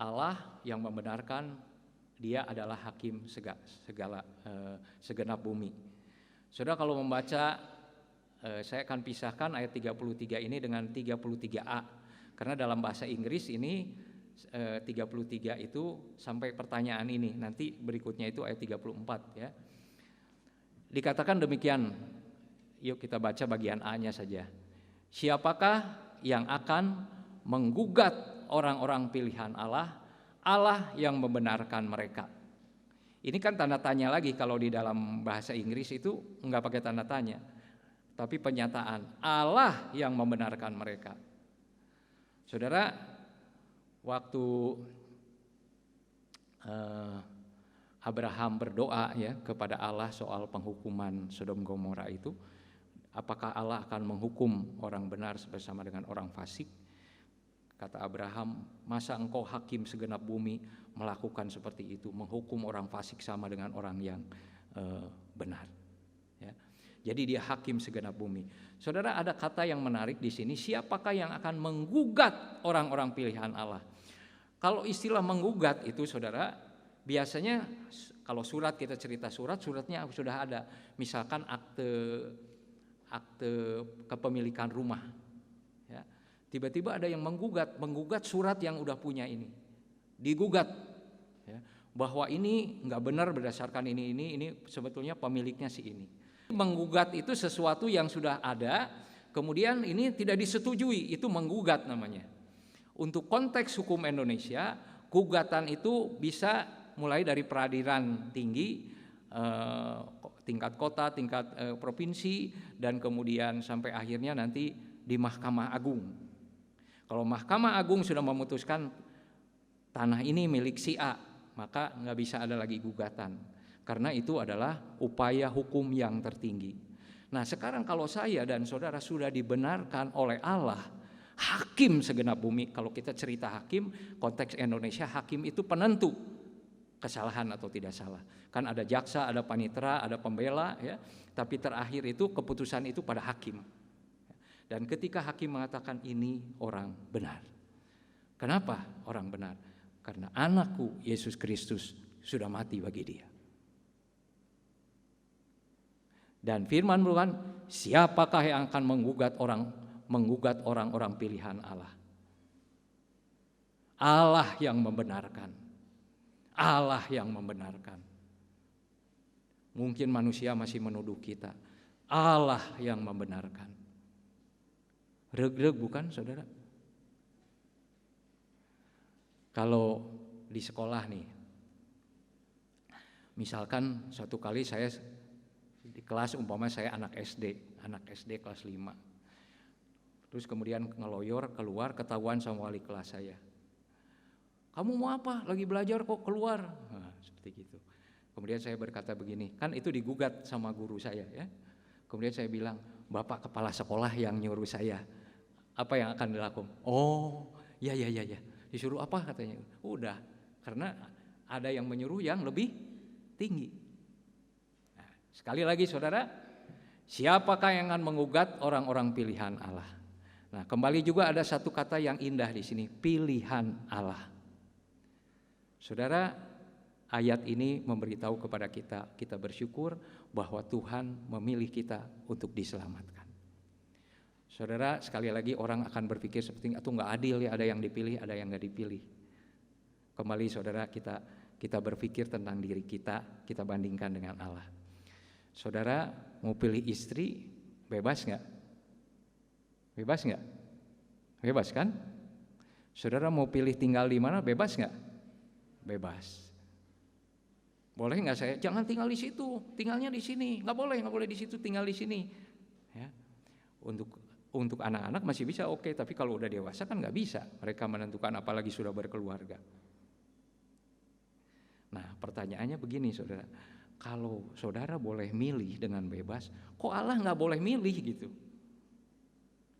Allah yang membenarkan, Dia adalah hakim segenap bumi. Saudara kalau membaca, saya akan pisahkan ayat 33 ini dengan 33a, karena dalam bahasa Inggris ini 33 itu sampai pertanyaan ini, nanti berikutnya itu ayat 34 ya. Dikatakan demikian, yuk kita baca bagian A-nya saja. Siapakah yang akan menggugat orang-orang pilihan Allah, Allah yang membenarkan mereka. Ini kan tanda tanya lagi, kalau di dalam bahasa Inggris itu enggak pakai tanda tanya, tapi penyataan Allah yang membenarkan mereka. Saudara, waktu Abraham berdoa ya kepada Allah soal penghukuman Sodom Gomora itu, apakah Allah akan menghukum orang benar bersama dengan orang fasik? Kata Abraham, masa engkau hakim segenap bumi melakukan seperti itu, menghukum orang fasik sama dengan orang yang benar. Ya. Jadi dia hakim segenap bumi. Saudara, ada kata yang menarik di sini, siapakah yang akan menggugat orang-orang pilihan Allah? Kalau istilah menggugat itu saudara, biasanya kalau surat kita cerita suratnya sudah ada. Misalkan akte kepemilikan rumah. Ya. Tiba-tiba ada yang menggugat surat yang udah punya ini. Digugat. Ya. Bahwa ini nggak benar berdasarkan ini sebetulnya pemiliknya si ini. Menggugat itu sesuatu yang sudah ada, Kemudian ini tidak disetujui, itu menggugat namanya. Untuk konteks hukum Indonesia, gugatan itu bisa mulai dari peradilan tinggi, tingkat kota, tingkat provinsi, dan kemudian sampai akhirnya nanti di Mahkamah Agung. Kalau Mahkamah Agung sudah memutuskan tanah ini milik si A, maka nggak bisa ada lagi gugatan, karena itu adalah upaya hukum yang tertinggi. Nah sekarang kalau saya dan saudara sudah dibenarkan oleh Allah, hakim segenap bumi. Kalau kita cerita hakim, konteks Indonesia, hakim itu penentu kesalahan atau tidak salah. Kan ada jaksa, ada panitera, ada pembela, ya. Tapi terakhir itu keputusan itu pada hakim. Dan ketika hakim mengatakan ini orang benar. Kenapa orang benar? Karena anakku Yesus Kristus sudah mati bagi dia. Dan firman bukan, siapakah yang akan menggugat orang-orang pilihan Allah? Allah yang membenarkan. Allah yang membenarkan. Mungkin manusia masih menuduh kita. Allah yang membenarkan. Reg-reg bukan, saudara? Kalau di sekolah nih, misalkan suatu kali saya di kelas, umpama saya anak SD kelas 5. Terus kemudian ngeloyor keluar, ketahuan sama wali kelas saya. Kamu mau apa? Lagi belajar kok keluar? Nah, seperti gitu. Kemudian saya berkata begini, kan itu digugat sama guru saya ya. Kemudian saya bilang, Bapak kepala sekolah yang nyuruh saya. Apa yang akan dilakukan? Oh, ya. Disuruh apa katanya? Udah, karena ada yang menyuruh yang lebih tinggi. Sekali lagi saudara, siapakah yang akan menggugat orang-orang pilihan Allah? Nah, kembali juga ada satu kata yang indah di sini, pilihan Allah. Saudara, ayat ini memberitahu kepada kita bersyukur bahwa Tuhan memilih kita untuk diselamatkan. Saudara, sekali lagi orang akan berpikir seperti itu nggak adil ya, ada yang dipilih, ada yang nggak dipilih. Kembali saudara, kita berpikir tentang diri kita bandingkan dengan Allah. Saudara mau pilih istri, bebas nggak? Bebas nggak? Bebas kan? Saudara mau pilih tinggal di mana, bebas nggak? Bebas. Boleh nggak saya? Jangan tinggal di situ, tinggalnya di sini. Nggak boleh di situ, tinggal di sini. Ya. Untuk anak-anak masih bisa oke, tapi kalau udah dewasa kan nggak bisa. Mereka menentukan, apalagi sudah berkeluarga. Nah, pertanyaannya begini, saudara. Kalau saudara boleh milih dengan bebas, kok Allah nggak boleh milih gitu?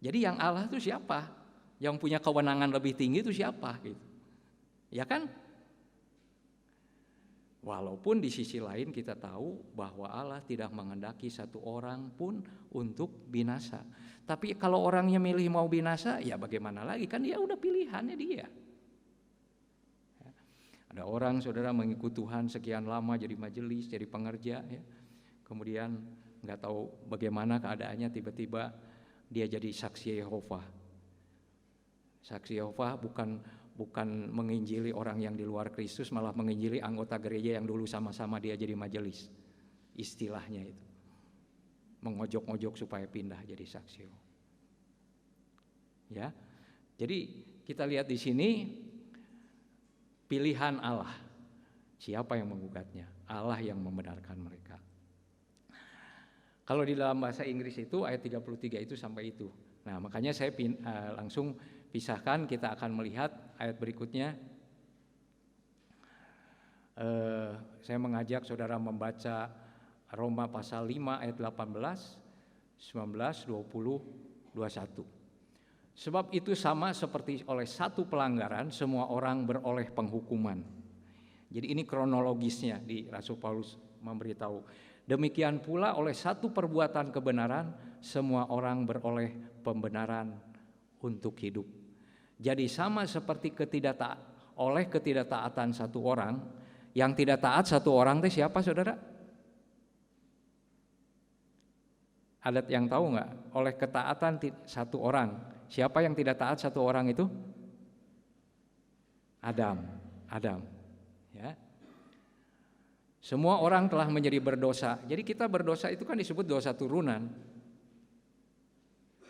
Jadi yang Allah itu siapa? Yang punya kewenangan lebih tinggi itu siapa gitu? Ya kan? Walaupun di sisi lain kita tahu bahwa Allah tidak menghendaki satu orang pun untuk binasa. Tapi kalau orangnya milih mau binasa, ya bagaimana lagi? Kan dia udah pilihannya dia. Ada orang saudara mengikut Tuhan sekian lama jadi majelis, jadi pengerja ya. Kemudian nggak tahu bagaimana keadaannya, tiba-tiba dia jadi saksi Yehova. Saksi Yehova bukan menginjili orang yang di luar Kristus, malah menginjili anggota gereja yang dulu sama-sama dia jadi majelis. Istilahnya itu. Mengojok-ojok supaya pindah jadi saksi Yehova. Ya. Jadi kita lihat di sini pilihan Allah. Siapa yang menggugatnya? Allah yang membenarkan mereka. Kalau di dalam bahasa Inggris itu ayat 33 itu sampai itu. Nah, makanya saya langsung pisahkan, kita akan melihat ayat berikutnya. Saya mengajak saudara membaca Roma pasal 5 ayat 18, 19, 20, 21. Sebab itu sama seperti oleh satu pelanggaran semua orang beroleh penghukuman. Jadi ini kronologisnya di Rasul Paulus memberitahu. Demikian pula oleh satu perbuatan kebenaran semua orang beroleh pembenaran untuk hidup. Jadi sama seperti oleh ketidaktaatan satu orang, yang tidak taat satu orang itu siapa saudara? Ada yang tahu nggak? Oleh ketaatan satu orang. Siapa yang tidak taat satu orang itu? Adam. Ya. Semua orang telah menjadi berdosa. Jadi kita berdosa itu kan disebut dosa turunan.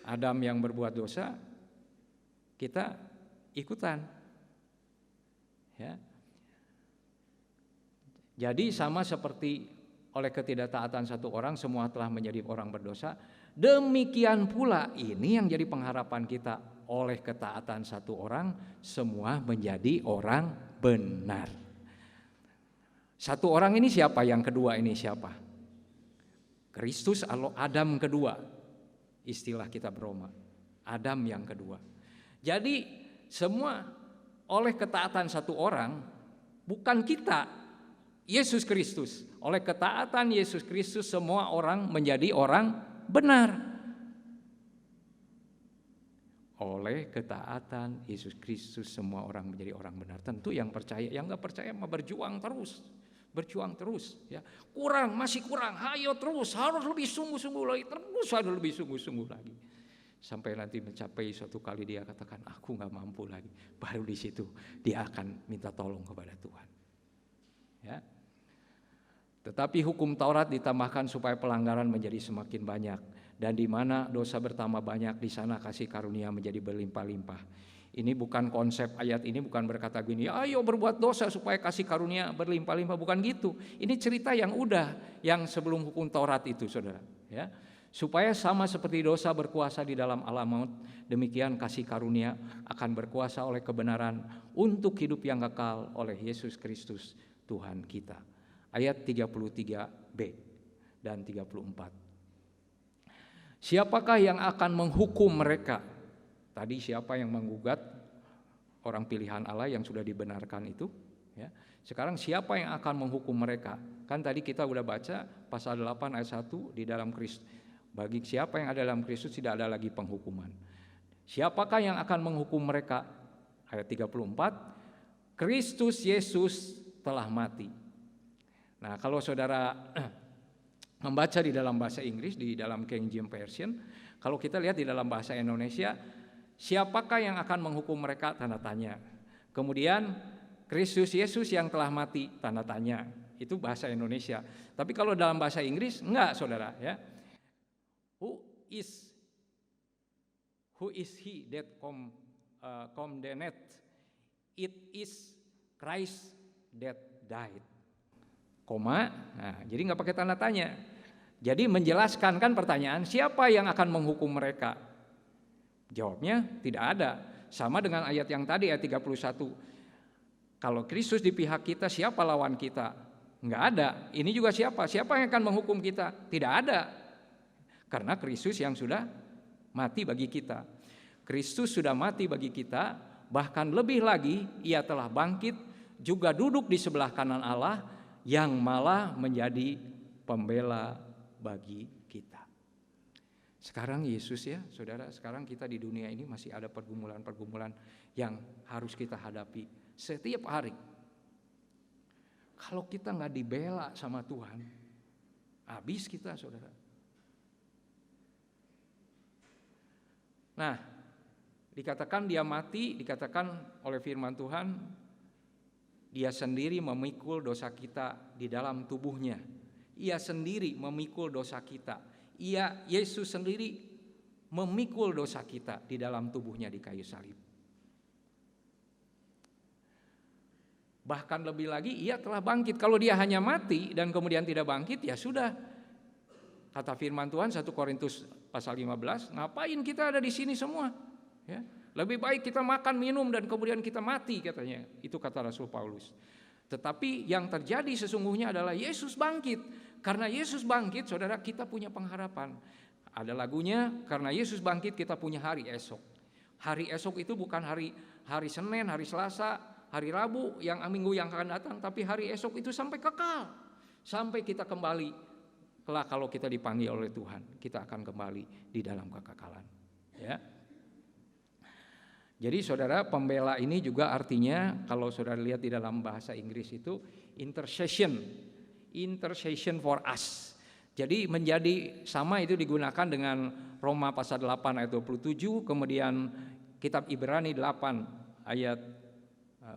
Adam yang berbuat dosa, kita ikutan. Ya. Jadi sama seperti oleh ketidaktaatan satu orang semua telah menjadi orang berdosa, demikian pula ini yang jadi pengharapan kita, oleh ketaatan satu orang semua menjadi orang benar. Satu orang ini siapa? Yang kedua ini siapa? Kristus atau Adam kedua, istilah kita beroma, Adam yang kedua. Jadi semua oleh ketaatan satu orang, bukan kita, Yesus Kristus. Oleh ketaatan Yesus Kristus semua orang menjadi orang benar. Oleh ketaatan Yesus Kristus semua orang menjadi orang benar. Tentu yang percaya, yang nggak percaya mah berjuang terus, ya. Masih kurang, ayo terus, harus lebih sungguh-sungguh lagi, terus harus lebih sungguh-sungguh lagi. Sampai nanti mencapai suatu kali dia katakan aku nggak mampu lagi, baru di situ dia akan minta tolong kepada Tuhan. Ya. Tetapi hukum Taurat ditambahkan supaya pelanggaran menjadi semakin banyak, dan di mana dosa bertambah banyak, di sana kasih karunia menjadi berlimpah-limpah. Ini bukan konsep ayat ini, bukan berkata gini, ayo berbuat dosa supaya kasih karunia berlimpah-limpah, bukan gitu. Ini cerita yang yang sebelum hukum Taurat itu, saudara. Ya, supaya sama seperti dosa berkuasa di dalam alam maut, demikian kasih karunia akan berkuasa oleh kebenaran untuk hidup yang kekal oleh Yesus Kristus Tuhan kita. Ayat 33b dan 34. Siapakah yang akan menghukum mereka? Tadi siapa yang menggugat? Orang pilihan Allah yang sudah dibenarkan itu, ya. Sekarang siapa yang akan menghukum mereka? Kan tadi kita udah baca pasal 8 ayat 1 di dalam Kristus. Bagi siapa yang ada dalam Kristus tidak ada lagi penghukuman. Siapakah yang akan menghukum mereka? Ayat 34. Kristus Yesus telah mati. Nah, kalau saudara membaca di dalam bahasa Inggris, di dalam King James Version, kalau kita lihat di dalam bahasa Indonesia, siapakah yang akan menghukum mereka? Tanda tanya. Kemudian Kristus Yesus yang telah mati, tanda tanya. Itu bahasa Indonesia. Tapi kalau dalam bahasa Inggris enggak, saudara, ya. Who is he that condemned? It is Christ that died. Koma. Nah, jadi enggak pakai tanda tanya. Jadi menjelaskan kan pertanyaan, siapa yang akan menghukum mereka? Jawabnya tidak ada. Sama dengan ayat yang tadi, ayat 31. Kalau Kristus di pihak kita, siapa lawan kita? Enggak ada. Ini juga siapa? Siapa yang akan menghukum kita? Tidak ada. Karena Kristus yang sudah mati bagi kita. Kristus sudah mati bagi kita, bahkan lebih lagi ia telah bangkit, juga duduk di sebelah kanan Allah, yang malah menjadi pembela bagi kita. Sekarang Yesus, ya saudara, sekarang kita di dunia ini masih ada pergumulan-pergumulan yang harus kita hadapi setiap hari. Kalau kita nggak dibela sama Tuhan, habis kita, saudara. Nah, dikatakan dia mati, dikatakan oleh firman Tuhan, dia sendiri memikul dosa kita di dalam tubuhnya. Ia sendiri memikul dosa kita. Yesus sendiri memikul dosa kita di dalam tubuhnya di kayu salib. Bahkan lebih lagi, ia telah bangkit. Kalau dia hanya mati dan kemudian tidak bangkit, ya sudah. Kata firman Tuhan 1 Korintus pasal 15, ngapain kita ada di sini semua? Ya. Lebih baik kita makan, minum, dan kemudian kita mati, katanya. Itu kata Rasul Paulus. Tetapi yang terjadi sesungguhnya adalah Yesus bangkit. Karena Yesus bangkit, saudara, kita punya pengharapan. Ada lagunya, karena Yesus bangkit kita punya hari esok. Hari esok itu bukan hari Senin, hari Selasa, hari Rabu, yang minggu yang akan datang. Tapi hari esok itu sampai kekal. Sampai kita kembali. Kelak kalau kita dipanggil oleh Tuhan, kita akan kembali di dalam kekekalan. Ya. Jadi saudara, pembela ini juga artinya, kalau saudara lihat di dalam bahasa Inggris itu intercession for us. Jadi menjadi sama, itu digunakan dengan Roma pasal 8 ayat 27, kemudian kitab Ibrani 8 ayat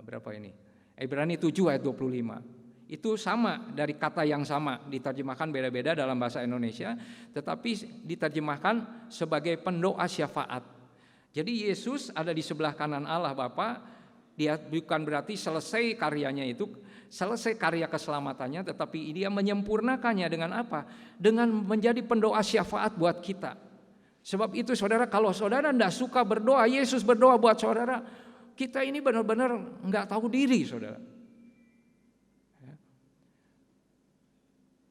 berapa ini? Ibrani 7 ayat 25. Itu sama, dari kata yang sama, diterjemahkan beda-beda dalam bahasa Indonesia, tetapi diterjemahkan sebagai pendoa syafaat. Jadi Yesus ada di sebelah kanan Allah Bapa. Dia bukan berarti selesai karyanya itu, selesai karya keselamatannya, tetapi dia menyempurnakannya dengan apa? Dengan menjadi pendoa syafaat buat kita. Sebab itu saudara, kalau saudara tidak suka berdoa, Yesus berdoa buat saudara, kita ini benar-benar nggak tahu diri saudara.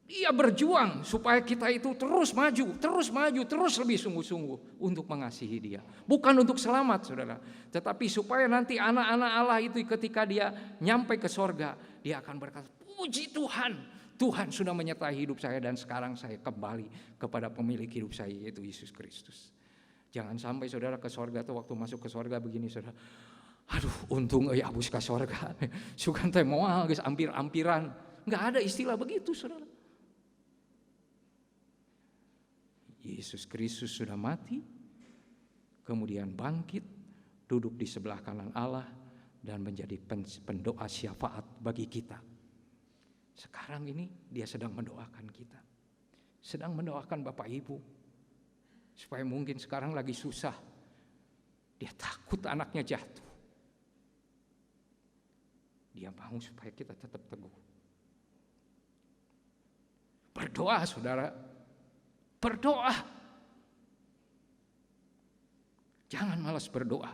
Dia berjuang supaya kita itu terus maju, terus lebih sungguh-sungguh untuk mengasihi Dia. Bukan untuk selamat, saudara, tetapi supaya nanti anak-anak Allah itu ketika dia nyampe ke sorga, dia akan berkata, puji Tuhan, Tuhan sudah menyertai hidup saya dan sekarang saya kembali kepada pemilik hidup saya, yaitu Yesus Kristus. Jangan sampai saudara ke sorga tuh waktu masuk ke sorga begini saudara, aduh untung abus ke sorga, sukan teh moal guys, ampir-ampiran. Nggak ada istilah begitu saudara. Yesus Kristus sudah mati, kemudian bangkit, duduk di sebelah kanan Allah dan menjadi pendoa syafaat bagi kita. Sekarang ini dia sedang mendoakan kita, sedang mendoakan Bapak Ibu, supaya mungkin sekarang lagi susah, dia takut anaknya jatuh, dia mau supaya kita tetap teguh. Berdoa saudara, berdoa. Jangan malas berdoa.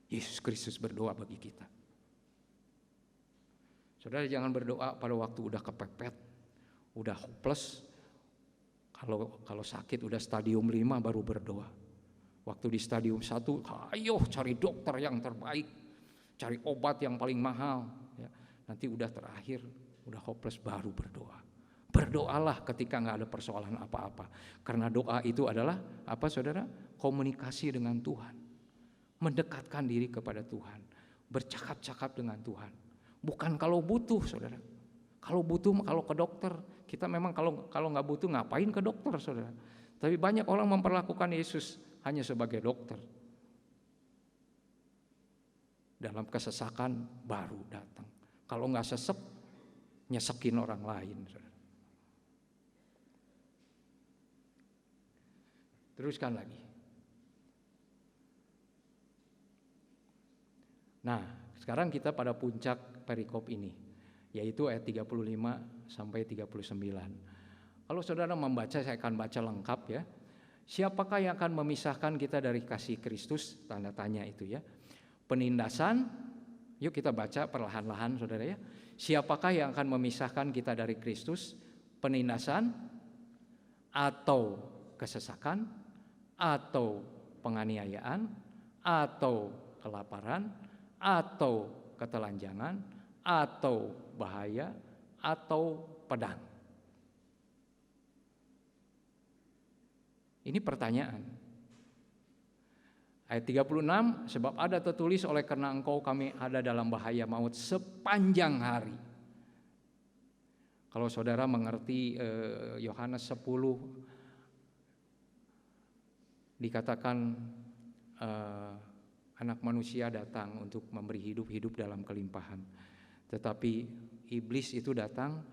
Yesus Kristus berdoa bagi kita. Saudara jangan berdoa pada waktu udah kepepet, udah hopeless. Kalau sakit udah stadium 5 baru berdoa. Waktu di stadium 1, ayo cari dokter yang terbaik, cari obat yang paling mahal. Ya, nanti udah terakhir, udah hopeless baru berdoa. Berdoalah ketika nggak ada persoalan apa-apa. Karena doa itu adalah apa saudara? Komunikasi dengan Tuhan. Mendekatkan diri kepada Tuhan. Bercakap-cakap dengan Tuhan. Bukan kalau butuh saudara. Kalau butuh, kalau ke dokter. Kita memang kalau nggak butuh ngapain ke dokter saudara. Tapi banyak orang memperlakukan Yesus hanya sebagai dokter. Dalam kesesakan baru datang. Kalau nggak sesek, nyesekin orang lain saudara. Teruskan lagi. Nah, sekarang kita pada puncak perikop ini, yaitu ayat 35 sampai 39. Kalau saudara membaca, saya akan baca lengkap ya. Siapakah yang akan memisahkan kita dari kasih Kristus? Tanda tanya itu ya. Penindasan, yuk kita baca perlahan-lahan saudara ya. Siapakah yang akan memisahkan kita dari Kristus? Penindasan atau kesesakan, atau penganiayaan, atau kelaparan, atau ketelanjangan, atau bahaya, atau pedang. Ini pertanyaan. Ayat 36, sebab ada tertulis oleh karena engkau kami ada dalam bahaya maut sepanjang hari. Kalau saudara mengerti Yohanes 10, dikatakan anak manusia datang untuk memberi hidup dalam kelimpahan. Tetapi iblis itu datang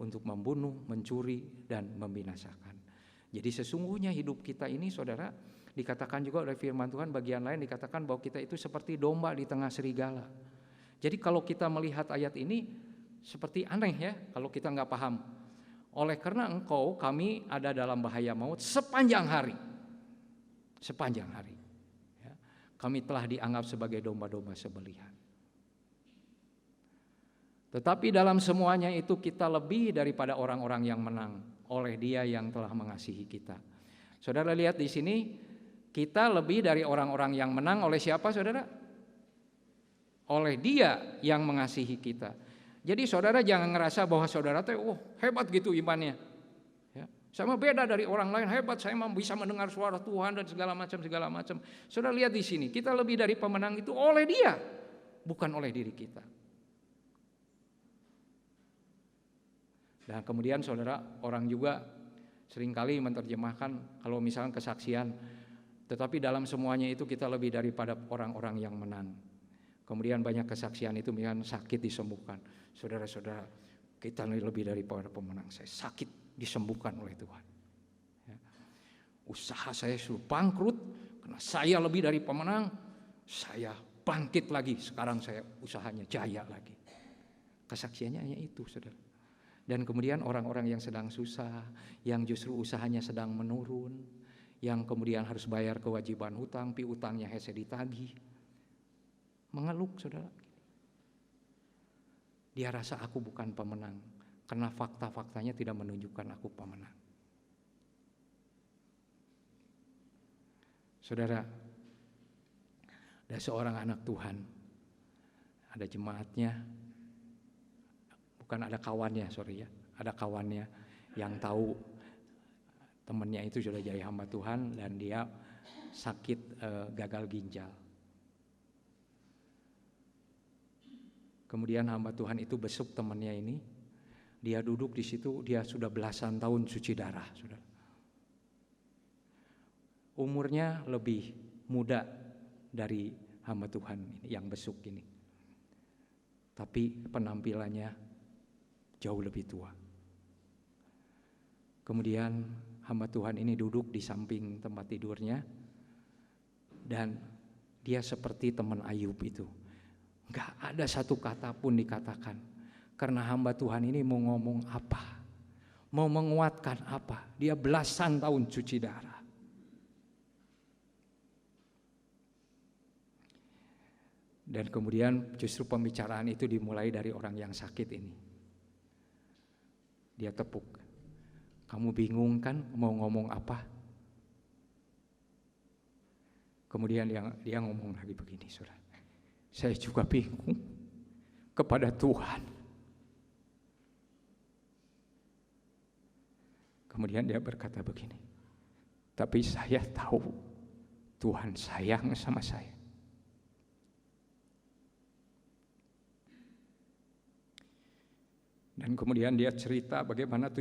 untuk membunuh, mencuri, dan membinasakan. Jadi sesungguhnya hidup kita ini saudara, dikatakan juga oleh firman Tuhan bagian lain dikatakan bahwa kita itu seperti domba di tengah serigala. Jadi kalau kita melihat ayat ini seperti aneh ya kalau kita nggak paham. Oleh karena engkau kami ada dalam bahaya maut sepanjang hari. Sepanjang hari ya, kami telah dianggap sebagai domba-domba sembelihan. Tetapi dalam semuanya itu kita lebih daripada orang-orang yang menang oleh Dia yang telah mengasihi kita. Saudara lihat di sini, kita lebih dari orang-orang yang menang oleh siapa saudara? Oleh Dia yang mengasihi kita. Jadi saudara jangan ngerasa bahwa saudara hebat gitu imannya. Sama beda dari orang lain, hebat saya bisa mendengar suara Tuhan dan segala macam. Saudara lihat di sini, kita lebih dari pemenang itu oleh Dia, bukan oleh diri kita. Dan kemudian saudara, orang juga seringkali menerjemahkan kalau misalnya kesaksian, tetapi dalam semuanya itu kita lebih daripada orang-orang yang menang. Kemudian banyak kesaksian itu, misalnya sakit disembuhkan. Saudara-saudara, kita lebih daripada pemenang. Saya sakit disembuhkan oleh Tuhan. Ya. Usaha saya sudah bangkrut, karena saya lebih dari pemenang. Saya bangkit lagi, sekarang saya usahanya jaya lagi. Kesaksiannya hanya itu, saudara. Dan kemudian orang-orang yang sedang susah, yang justru usahanya sedang menurun, yang kemudian harus bayar kewajiban hutang, piutangnya hese ditagih, mengeluh, saudara. Dia rasa aku bukan pemenang, karena fakta-faktanya tidak menunjukkan aku pemenang. Saudara, ada seorang anak Tuhan, ada jemaatnya, bukan ada kawannya, ada kawannya yang tahu temannya itu sudah jadi hamba Tuhan dan dia sakit gagal ginjal. Kemudian hamba Tuhan itu besuk temannya ini, dia duduk di situ, dia sudah belasan tahun cuci darah, saudara. Umurnya lebih muda dari hamba Tuhan ini, yang besuk ini. Tapi penampilannya jauh lebih tua. Kemudian hamba Tuhan ini duduk di samping tempat tidurnya dan dia seperti teman Ayub itu. Gak ada satu kata pun dikatakan. Karena hamba Tuhan ini mau ngomong apa, mau menguatkan apa. Dia belasan tahun cuci darah. Dan kemudian justru pembicaraan itu dimulai dari orang yang sakit ini. Dia tepuk. Kamu bingung kan mau ngomong apa? Kemudian dia ngomong lagi begini, saudara. Saya juga bingung kepada Tuhan. Kemudian dia berkata begini, tapi saya tahu Tuhan sayang sama saya. Dan kemudian dia cerita bagaimana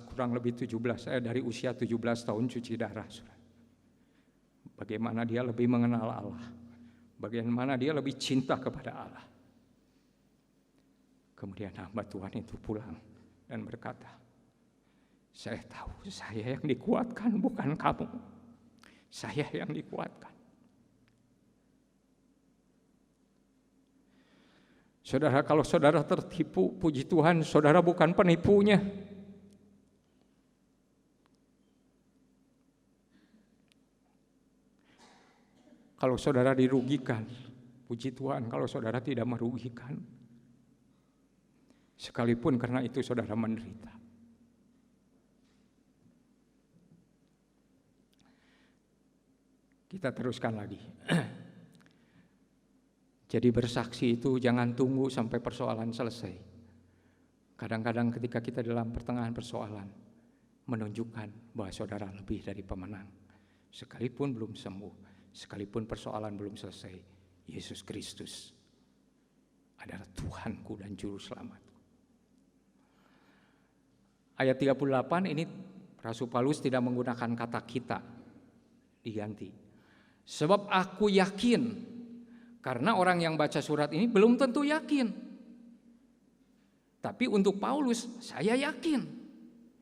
kurang lebih 17, saya dari usia 17 tahun cuci darah. Bagaimana dia lebih mengenal Allah. Bagaimana dia lebih cinta kepada Allah. Kemudian hamba Tuhan itu pulang dan berkata, saya tahu saya yang dikuatkan bukan kamu. Saya yang dikuatkan. Saudara, kalau saudara tertipu, puji Tuhan, saudara bukan penipunya. Kalau saudara dirugikan, puji Tuhan, kalau saudara tidak merugikan, sekalipun karena itu saudara menderita. Kita teruskan lagi. Jadi bersaksi itu jangan tunggu sampai persoalan selesai. Kadang-kadang ketika kita dalam pertengahan persoalan, menunjukkan bahwa saudara lebih dari pemenang. Sekalipun belum sembuh, sekalipun persoalan belum selesai, Yesus Kristus adalah Tuhanku dan Juru Selamatku. Ayat 38 ini Rasul Paulus tidak menggunakan kata kita, diganti. Sebab aku yakin, karena orang yang baca surat ini belum tentu yakin. Tapi untuk Paulus, saya yakin.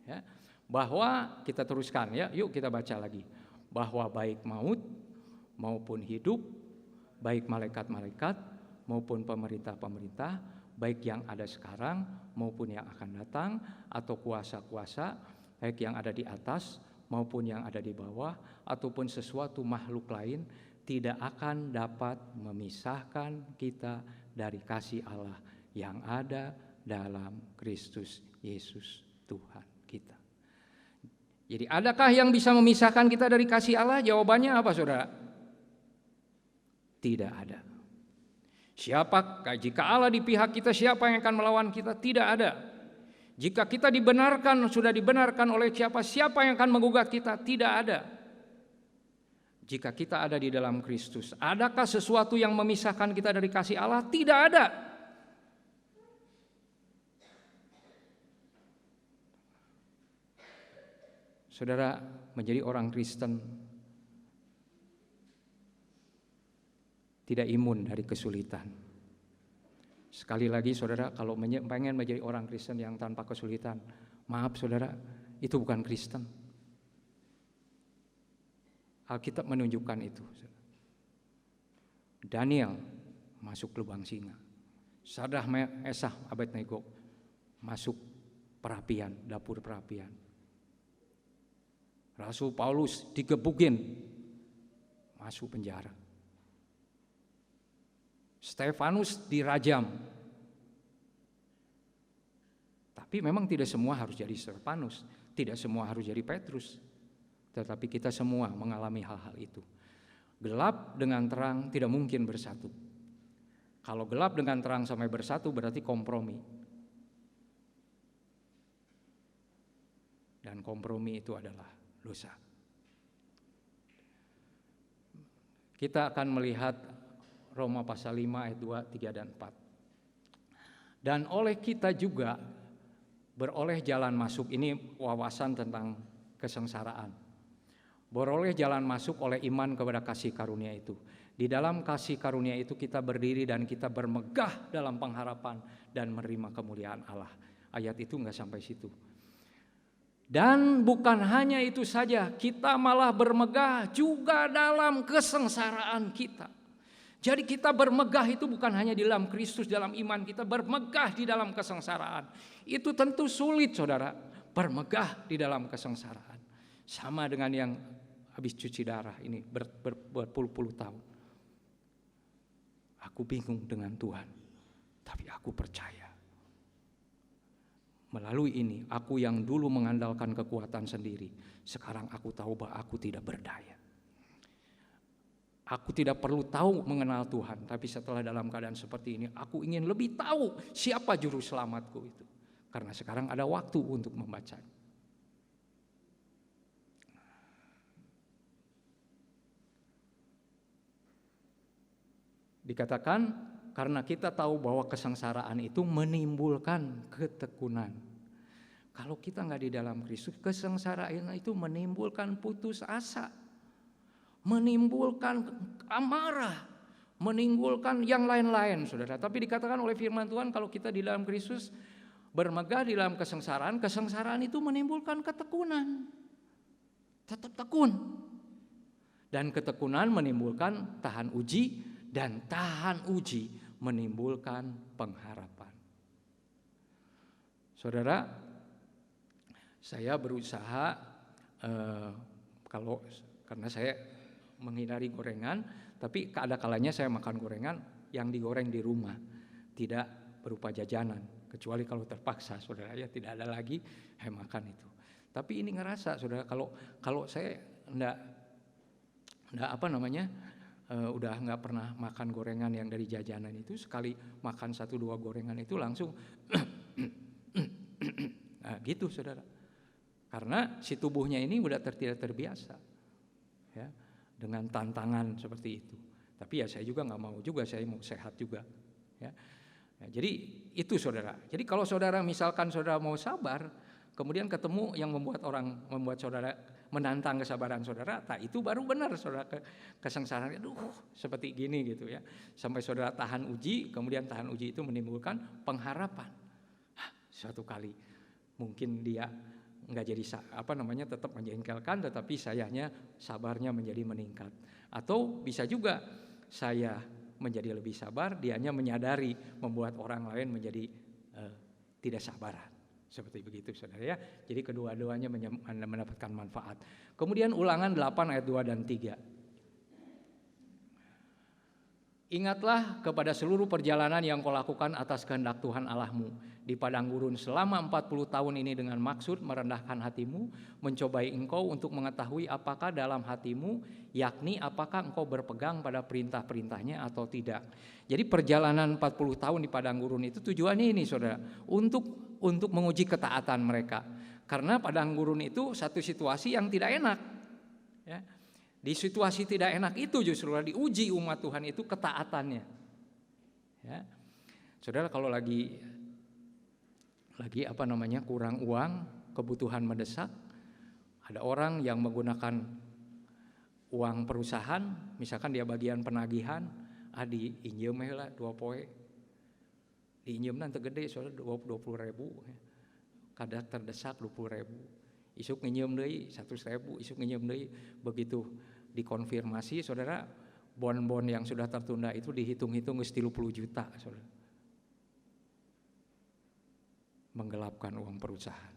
Ya, bahwa kita teruskan ya, yuk kita baca lagi. Bahwa baik maut maupun hidup, baik malaikat-malaikat maupun pemerintah-pemerintah, baik yang ada sekarang maupun yang akan datang, atau kuasa-kuasa, baik yang ada di atas maupun yang ada di bawah, ataupun sesuatu makhluk lain, tidak akan dapat memisahkan kita dari kasih Allah yang ada dalam Kristus Yesus Tuhan kita. Jadi adakah yang bisa memisahkan kita dari kasih Allah? Jawabannya apa, saudara? Tidak ada. Jika Allah di pihak kita, siapa yang akan melawan kita? Tidak ada. Jika kita dibenarkan, sudah dibenarkan oleh siapa yang akan menggugat kita? Tidak ada. Jika kita ada di dalam Kristus, adakah sesuatu yang memisahkan kita dari kasih Allah? Tidak ada. Saudara, menjadi orang Kristen tidak imun dari kesulitan. Sekali lagi saudara, kalau pengen menjadi orang Kristen yang tanpa kesulitan, maaf saudara, itu bukan Kristen. Alkitab menunjukkan itu. Daniel masuk lubang singa. Sadrah, Mesah, Abednego masuk perapian, dapur perapian. Rasul Paulus digebukin, masuk penjara. Stefanus dirajam. Tapi memang tidak semua harus jadi Stefanus, tidak semua harus jadi Petrus. Tetapi kita semua mengalami hal-hal itu. Gelap dengan terang tidak mungkin bersatu. Kalau gelap dengan terang sampai bersatu berarti kompromi. Dan kompromi itu adalah dosa. Kita akan melihat Roma pasal 5 ayat 2, 3 dan 4. Dan oleh kita juga beroleh jalan masuk, ini wawasan tentang kesengsaraan. Beroleh jalan masuk oleh iman kepada kasih karunia itu. Di dalam kasih karunia itu kita berdiri dan kita bermegah dalam pengharapan dan menerima kemuliaan Allah. Ayat itu enggak sampai situ. Dan bukan hanya itu saja, kita malah bermegah juga dalam kesengsaraan kita. Jadi kita bermegah itu bukan hanya di dalam Kristus, dalam iman kita bermegah di dalam kesengsaraan. Itu tentu sulit saudara, bermegah di dalam kesengsaraan. Sama dengan yang habis cuci darah ini berpuluh-puluh tahun. Aku bingung dengan Tuhan, tapi aku percaya. Melalui ini, aku yang dulu mengandalkan kekuatan sendiri, sekarang aku tahu bahwa aku tidak berdaya. Aku tidak perlu tahu mengenal Tuhan, tapi setelah dalam keadaan seperti ini, aku ingin lebih tahu siapa juru selamatku itu. Karena sekarang ada waktu untuk membacanya. Dikatakan karena kita tahu bahwa kesengsaraan itu menimbulkan ketekunan. Kalau kita nggak di dalam Kristus, kesengsaraan itu menimbulkan putus asa, menimbulkan amarah, menimbulkan yang lain-lain, saudara. Tapi dikatakan oleh firman Tuhan kalau kita di dalam Kristus bermegah di dalam kesengsaraan, kesengsaraan itu menimbulkan ketekunan. Tetap tekun. Dan ketekunan menimbulkan tahan uji, dan tahan uji menimbulkan pengharapan. Saudara, saya berusaha karena saya menghindari gorengan, tapi ada kalanya saya makan gorengan yang digoreng di rumah, tidak berupa jajanan, kecuali kalau terpaksa, saudara, ya tidak ada lagi, saya makan itu. Tapi ini ngerasa, saudara, kalau saya enggak udah nggak pernah makan gorengan yang dari jajanan itu, sekali makan 1-2 gorengan itu langsung nah, gitu saudara, karena si tubuhnya ini udah tidak terbiasa ya dengan tantangan seperti itu. Tapi ya saya juga nggak mau juga, saya mau sehat juga ya. Jadi itu saudara. Jadi kalau saudara misalkan saudara mau sabar, kemudian ketemu yang membuat saudara menantang kesabaran saudara, itu baru benar saudara kesengsaraan. Seperti gini gitu ya. Sampai saudara tahan uji, kemudian tahan uji itu menimbulkan pengharapan. Suatu kali mungkin dia nggak jadi tetap menjengkelkan, tetapi sayanya sabarnya menjadi meningkat. Atau bisa juga saya menjadi lebih sabar, dianya menyadari membuat orang lain menjadi tidak sabaran. Seperti begitu saudara ya. Jadi kedua-duanya mendapatkan manfaat. Kemudian Ulangan 8 ayat 2 dan 3. Ingatlah kepada seluruh perjalanan yang kau lakukan atas kehendak Tuhan Allahmu di padang gurun selama 40 tahun ini dengan maksud merendahkan hatimu, mencobai engkau untuk mengetahui apakah dalam hatimu, yakni apakah engkau berpegang pada perintah-perintahnya atau tidak. Jadi perjalanan 40 tahun di padang gurun itu tujuannya ini saudara, untuk menguji ketaatan mereka. Karena padang gurun itu satu situasi yang tidak enak ya. Di situasi tidak enak itu justru diuji umat Tuhan itu ketaatannya. Ya. Saudara, kalau lagi kurang uang, kebutuhan mendesak, ada orang yang menggunakan uang perusahaan, misalkan dia bagian penagihan, adi injem lah 2 poe. Diinjemna teu gede soalnya 20.000. Kada terdesak 20.000. Isuk nginjem deui 100.000, isuk nginjem deui. Begitu dikonfirmasi saudara, bon-bon yang sudah tertunda itu dihitung-hitung geus 30 juta saudara. Menggelapkan uang perusahaan.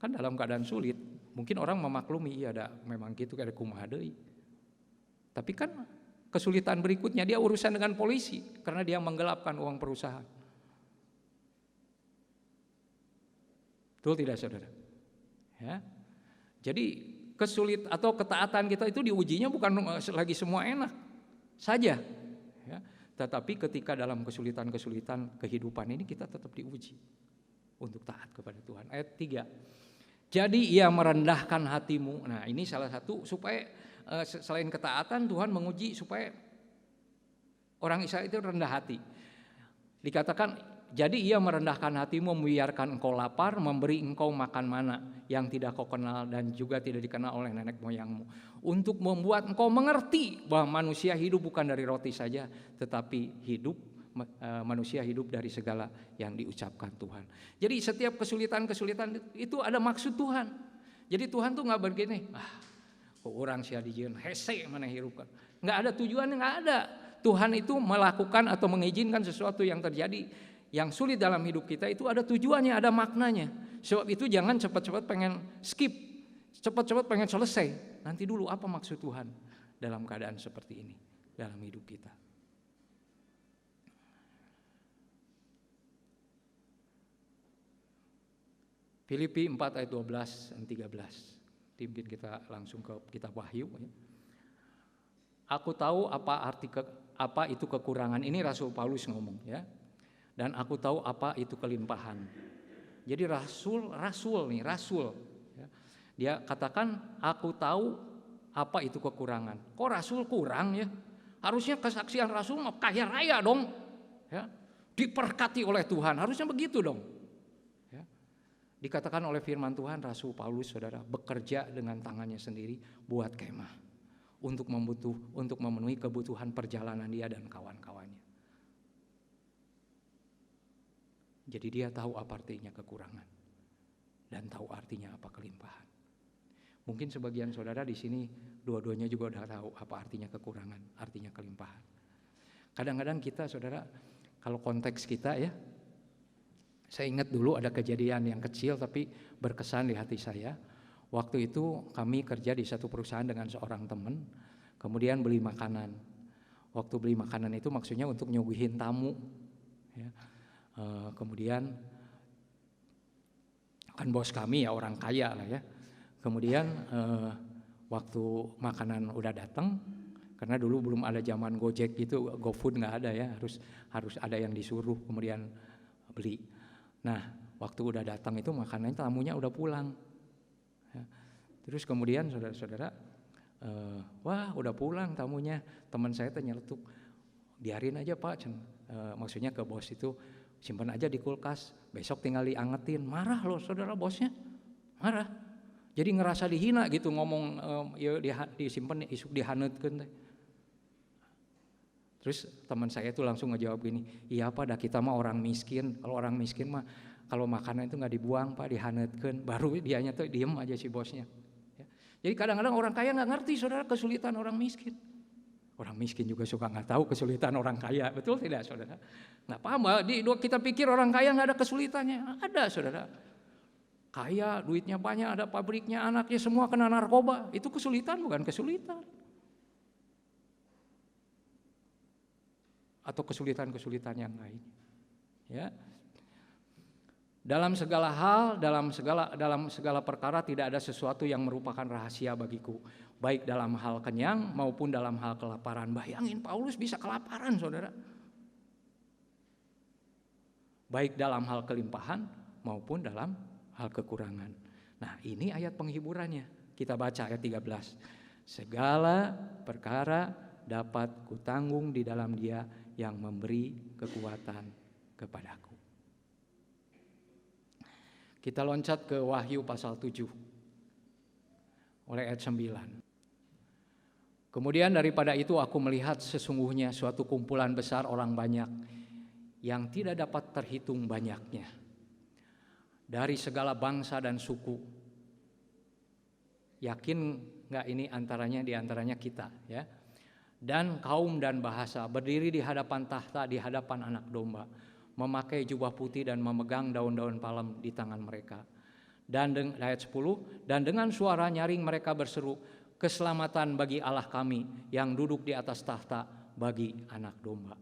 Kan dalam keadaan sulit, mungkin orang memaklumi iya ada memang gitu kada kumaha deui. Tapi kan kesulitan berikutnya dia urusan dengan polisi karena dia menggelapkan uang perusahaan. Betul tidak saudara? Ya. Jadi atau ketaatan kita itu diujinya bukan lagi semua enak saja. Ya. Tetapi ketika dalam kesulitan-kesulitan kehidupan ini kita tetap diuji untuk taat kepada Tuhan. Ayat 3. Jadi ia merendahkan hatimu. Nah ini salah satu supaya selain ketaatan Tuhan menguji supaya orang Israel itu rendah hati. Dikatakan jadi ia merendahkan hatimu, membiarkan engkau lapar, memberi engkau makan mana yang tidak kau kenal dan juga tidak dikenal oleh nenek moyangmu, untuk membuat engkau mengerti bahwa manusia hidup bukan dari roti saja, tetapi manusia hidup dari segala yang diucapkan Tuhan. Jadi setiap kesulitan-kesulitan itu ada maksud Tuhan. Jadi Tuhan tuh nggak begini, kok orang sia dijieun hese mana hirupkan. Nggak ada tujuannya, nggak ada. Tuhan itu melakukan atau mengizinkan sesuatu yang terjadi yang sulit dalam hidup kita itu ada tujuannya, ada maknanya. Sebab itu jangan cepat-cepat pengen skip, cepat-cepat pengen selesai. Nanti dulu apa maksud Tuhan dalam keadaan seperti ini dalam hidup kita. Filipi 4 ayat 12 dan 13. Timpin kita langsung ke kitab Wahyu. Aku tahu apa itu kekurangan. Ini Rasul Paulus ngomong ya. Dan aku tahu apa itu kelimpahan. Jadi rasul ya. Dia katakan aku tahu apa itu kekurangan. Kok rasul kurang ya? Harusnya kesaksian rasul mah kaya raya dong. Ya. Diberkati oleh Tuhan, harusnya begitu dong. Ya. Dikatakan oleh firman Tuhan, Rasul Paulus saudara bekerja dengan tangannya sendiri buat kemah untuk memenuhi kebutuhan perjalanan dia dan kawan-kawannya. Jadi dia tahu apa artinya kekurangan dan tahu artinya apa kelimpahan. Mungkin sebagian saudara di sini dua-duanya juga udah tahu apa artinya kekurangan, artinya kelimpahan. Kadang-kadang kita saudara, kalau konteks kita ya, saya ingat dulu ada kejadian yang kecil tapi berkesan di hati saya. Waktu itu kami kerja di satu perusahaan dengan seorang teman, kemudian beli makanan. Waktu beli makanan itu maksudnya untuk nyuguhin tamu. Ya. Kemudian kan bos kami ya orang kaya lah ya. Kemudian waktu makanan udah datang, karena dulu belum ada zaman Gojek gitu, GoFood nggak ada ya, harus ada yang disuruh kemudian beli. Nah waktu udah datang itu makanannya tamunya udah pulang. Ya. Terus kemudian saudara-saudara, wah udah pulang tamunya, teman saya nyeletuk, biarin aja Pak, maksudnya ke bos itu. Simpan aja di kulkas, besok tinggal diangetin. Marah loh saudara bosnya, marah. Jadi ngerasa dihina gitu ngomong, ya disimpan isuk dihaneutkeun teh. Terus teman saya itu langsung ngejawab gini, iya Pak, dah kita mah orang miskin. Kalau orang miskin mah kalau makanan itu nggak dibuang Pak, dihaneutkeun. Baru dianya tuh diem aja si bosnya. Ya. Jadi kadang-kadang orang kaya nggak ngerti saudara kesulitan orang miskin. Orang miskin juga suka nggak tahu kesulitan orang kaya, betul tidak saudara? Nggak paham, kita pikir orang kaya nggak ada kesulitannya, ada saudara. Kaya, duitnya banyak, ada pabriknya, anaknya semua kena narkoba, itu kesulitan bukan kesulitan. Atau kesulitan-kesulitan yang lain. Ya. Dalam segala hal, dalam segala perkara tidak ada sesuatu yang merupakan rahasia bagiku, baik dalam hal kenyang maupun dalam hal kelaparan. Bayangin Paulus bisa kelaparan, saudara. Baik dalam hal kelimpahan maupun dalam hal kekurangan. Nah, ini ayat penghiburannya. Kita baca ayat 13. Segala perkara dapat kutanggung di dalam Dia yang memberi kekuatan kepadaku. Kita loncat ke Wahyu pasal 7 oleh ayat 9. Kemudian daripada itu aku melihat sesungguhnya suatu kumpulan besar orang banyak yang tidak dapat terhitung banyaknya, dari segala bangsa dan suku. Yakin nggak ini di antaranya kita ya. Dan kaum dan bahasa berdiri di hadapan tahta, di hadapan Anak Domba, memakai jubah putih dan memegang daun-daun palem di tangan mereka. Dan ayat 10, dan dengan suara nyaring mereka berseru, keselamatan bagi Allah kami yang duduk di atas tahta, bagi Anak Domba.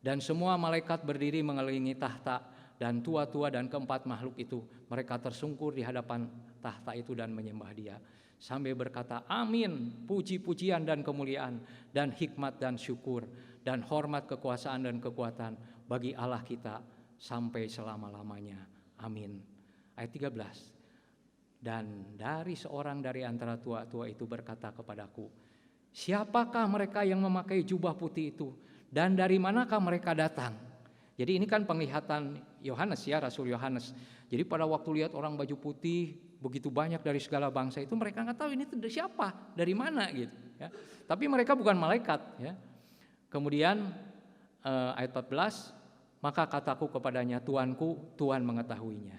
Dan semua malaikat berdiri mengelilingi tahta, dan tua-tua dan keempat makhluk itu, mereka tersungkur di hadapan tahta itu dan menyembah Dia, sambil berkata, amin, puji-pujian dan kemuliaan dan hikmat dan syukur dan hormat, kekuasaan dan kekuatan bagi Allah kita sampai selama-lamanya, amin. Ayat 13, dan dari seorang dari antara tua-tua itu berkata kepadaku, siapakah mereka yang memakai jubah putih itu, dan dari manakah mereka datang? Jadi ini kan penglihatan Yohanes ya, Rasul Yohanes. Jadi pada waktu lihat orang baju putih begitu banyak dari segala bangsa itu, mereka nggak tahu ini siapa, dari mana gitu ya. Tapi mereka bukan malaikat ya. Kemudian ayat 14, maka kataku kepadanya, Tuanku, Tuhan mengetahuinya.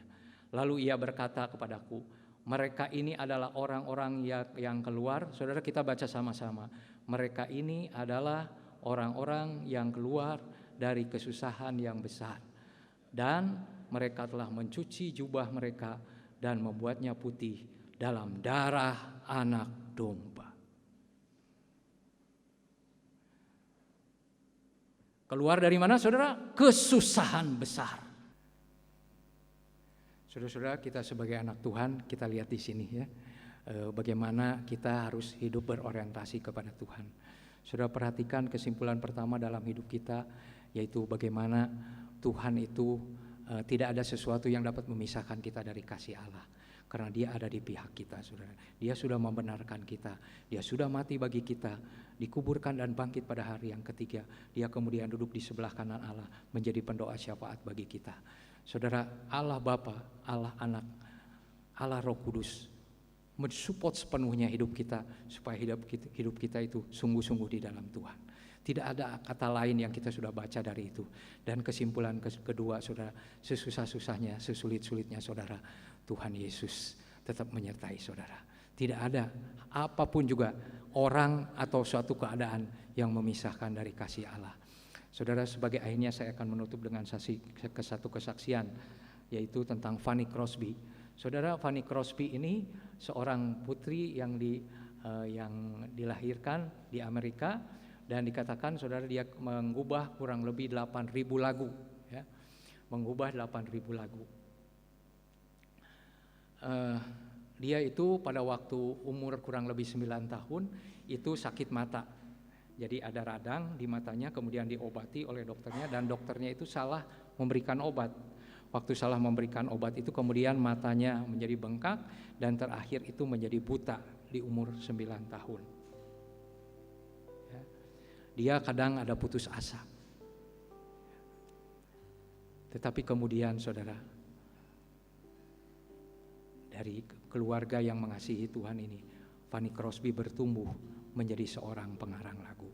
Lalu ia berkata kepadaku, mereka ini adalah orang-orang yang keluar. Saudara, kita baca sama-sama. Mereka ini adalah orang-orang yang keluar dari kesusahan yang besar, dan mereka telah mencuci jubah mereka dan membuatnya putih dalam darah Anak Domba. Keluar dari mana, saudara? Kesusahan besar. Saudara-saudara, kita sebagai anak Tuhan, kita lihat di sini ya, bagaimana kita harus hidup berorientasi kepada Tuhan. Saudara, perhatikan kesimpulan pertama dalam hidup kita, yaitu bagaimana Tuhan itu tidak ada sesuatu yang dapat memisahkan kita dari kasih Allah, karena Dia ada di pihak kita, saudara. Dia sudah membenarkan kita, Dia sudah mati bagi kita, dikuburkan dan bangkit pada hari yang ketiga. Dia kemudian duduk di sebelah kanan Allah, menjadi pendoa syafaat bagi kita. Saudara, Allah Bapa, Allah Anak, Allah Roh Kudus mensupport sepenuhnya hidup kita, supaya hidup kita itu sungguh-sungguh di dalam Tuhan. Tidak ada kata lain yang kita sudah baca dari itu. Dan kesimpulan kedua, saudara, sesusah-susahnya, sesulit-sulitnya saudara, Tuhan Yesus tetap menyertai saudara. Tidak ada apapun juga orang atau suatu keadaan yang memisahkan dari kasih Allah. Saudara, sebagai akhirnya saya akan menutup dengan satu kesaksian, yaitu tentang Fanny Crosby. Saudara, Fanny Crosby ini seorang putri yang dilahirkan di Amerika, dan dikatakan saudara dia mengubah kurang lebih 8.000 lagu ya. Mengubah 8.000 lagu. Dia itu pada waktu umur kurang lebih 9 tahun itu sakit mata. Jadi ada radang di matanya, kemudian diobati oleh dokternya, dan dokternya itu salah memberikan obat. Waktu salah memberikan obat itu kemudian matanya menjadi bengkak, dan terakhir itu menjadi buta di umur 9 tahun. Ya. Dia kadang ada putus asa. Tetapi kemudian saudara, dari keluarga yang mengasihi Tuhan ini, Fanny Crosby bertumbuh menjadi seorang pengarang lagu.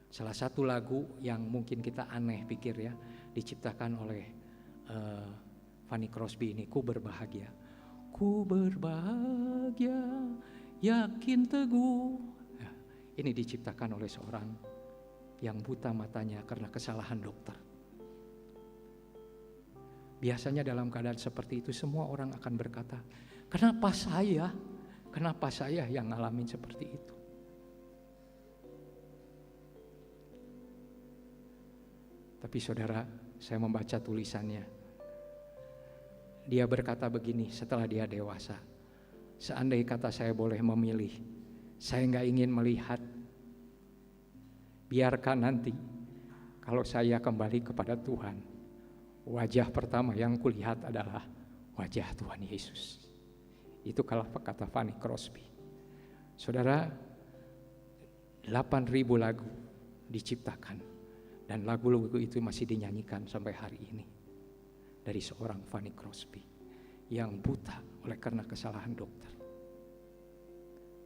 Salah satu lagu yang mungkin kita aneh pikir ya, diciptakan oleh Fanny Crosby ini, Ku Berbahagia. Ku berbahagia, yakin teguh. Nah, ini diciptakan oleh seorang yang buta matanya karena kesalahan dokter. Biasanya dalam keadaan seperti itu semua orang akan berkata, kenapa saya? Kenapa saya yang ngalamin seperti itu? Tapi saudara, saya membaca tulisannya. Dia berkata begini setelah dia dewasa. Seandainya kata saya boleh memilih, saya gak ingin melihat. Biarkan nanti kalau saya kembali kepada Tuhan, wajah pertama yang kulihat adalah wajah Tuhan Yesus. Itu kalau kata Fanny Crosby. Saudara, 8.000 lagu diciptakan, dan lagu-lagu itu masih dinyanyikan sampai hari ini dari seorang Fanny Crosby yang buta oleh karena kesalahan dokter.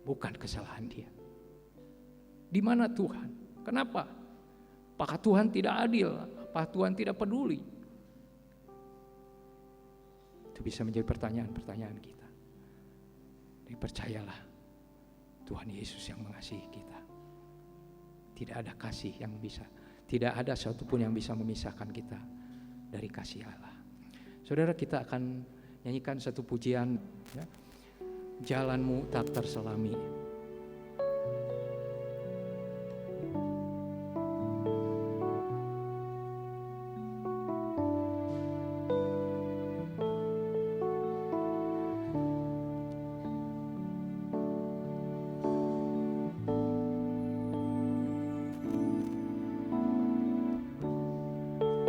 bukan kesalahan dia. Di mana Tuhan? Kenapa? Apakah Tuhan tidak adil? Apakah Tuhan tidak peduli? Itu bisa menjadi pertanyaan-pertanyaan kita. Dan percayalah, Tuhan Yesus yang mengasihi kita. Tidak ada kasih yang bisa, tidak ada satupun yang bisa memisahkan kita dari kasih Allah. Saudara, kita akan nyanyikan satu pujian, ya. Jalanmu tak terselami.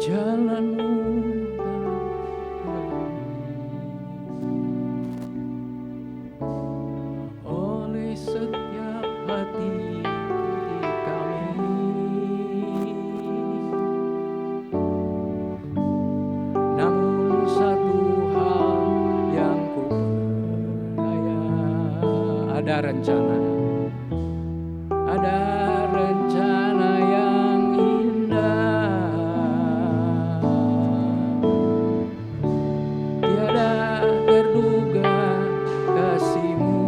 Jalanmu oleh setiap hati kami, namun satu hal yang ku percaya, ada rencana yang indah. Tiada terduga kasih-Mu,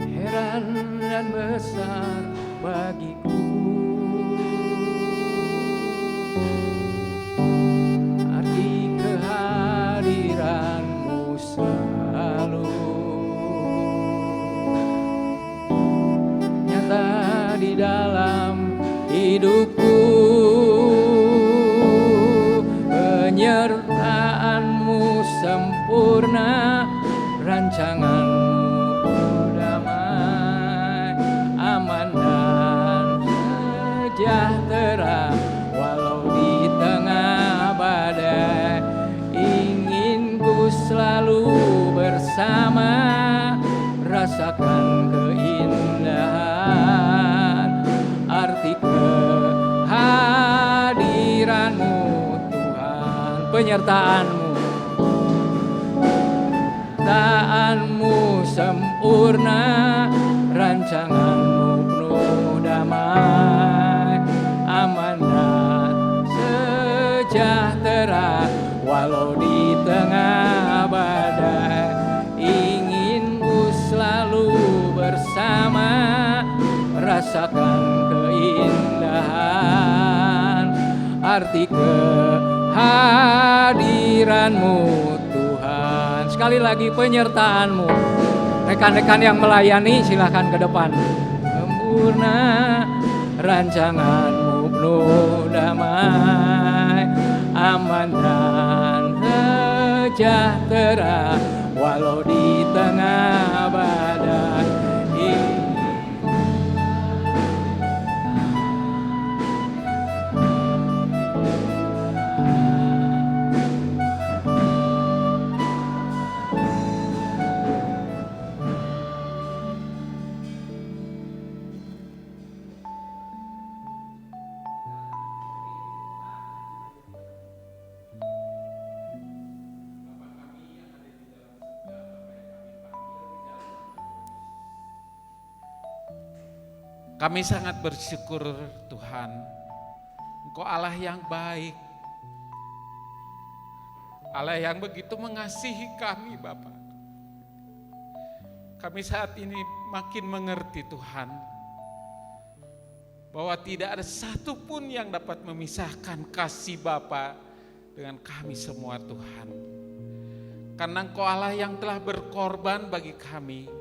heran dan besar bagiku. Arti kehadiran-Mu selalu nyata di dalam hidupku. Penyertaan-Mu sempurna, rancangan-Mu damai, aman dan sejahtera. Walau di tengah badai, ingin ku selalu bersama, rasakan keindahan arti kehadiran-Mu Tuhan. Penyertaan-Mu, taat-Mu sempurna, rancangan-Mu penuh damai, aman dan sejahtera. Walau di tengah badai, ingin ku selalu bersama, rasakan keindahan arti kehadiran-Mu Tuhan. Sekali lagi, penyertaan-Mu. Rekan-rekan yang melayani silahkan ke depan. Sempurna, rancangan-Mu penuh damai, aman dan sejahtera. Walau di tengah badai, kami sangat bersyukur Tuhan, Engkau Allah yang baik, Allah yang begitu mengasihi kami Bapa. Kami saat ini makin mengerti Tuhan, bahwa tidak ada satupun yang dapat memisahkan kasih Bapa dengan kami semua Tuhan. Karena Engkau Allah yang telah berkorban bagi kami,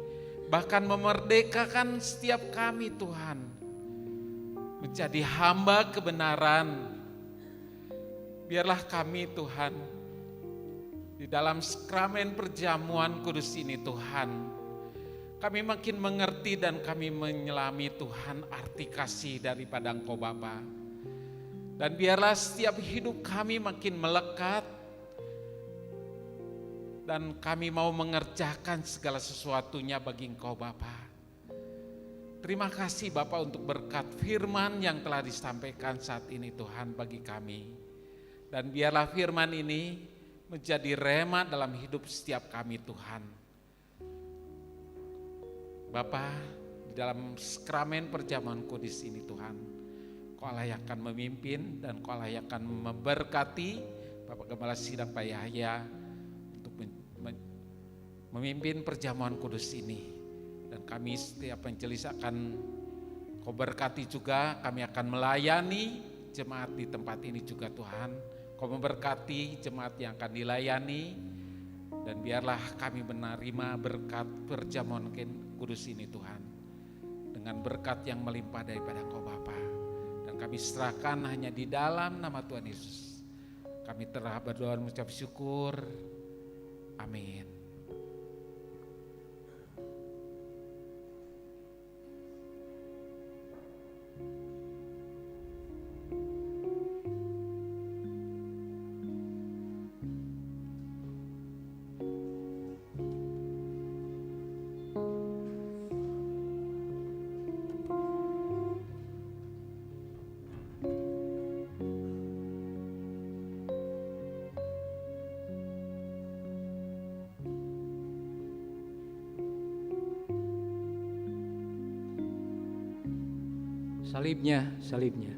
bahkan memerdekakan setiap kami Tuhan, menjadi hamba kebenaran. Biarlah kami Tuhan, di dalam sakramen perjamuan kudus ini Tuhan, kami makin mengerti dan kami menyelami Tuhan arti kasih daripada Engkau Bapa. Dan biarlah setiap hidup kami makin melekat, dan kami mau mengerjakan segala sesuatunya bagi Engkau Bapa. Terima kasih Bapa untuk berkat firman yang telah disampaikan saat ini Tuhan bagi kami. Dan biarlah firman ini menjadi rema dalam hidup setiap kami Tuhan. Bapa, di dalam sakramen perjamuan kudus ini Tuhan, Kau Allah yang akan memimpin dan Kau Allah yang akan memberkati Bapak Gembala Sidang Pak Yahya untuk memimpin perjamuan kudus ini. Dan kami setiap majelis akan Kau berkati juga, kami akan melayani jemaat di tempat ini juga Tuhan. Kau memberkati jemaat yang akan dilayani, dan biarlah kami menerima berkat perjamuan kudus ini Tuhan, dengan berkat yang melimpah daripada Kau Bapa. Dan kami serahkan hanya di dalam nama Tuhan Yesus. Kami telah berdoa dan mengucap syukur. Amin. Salibnya, salibnya.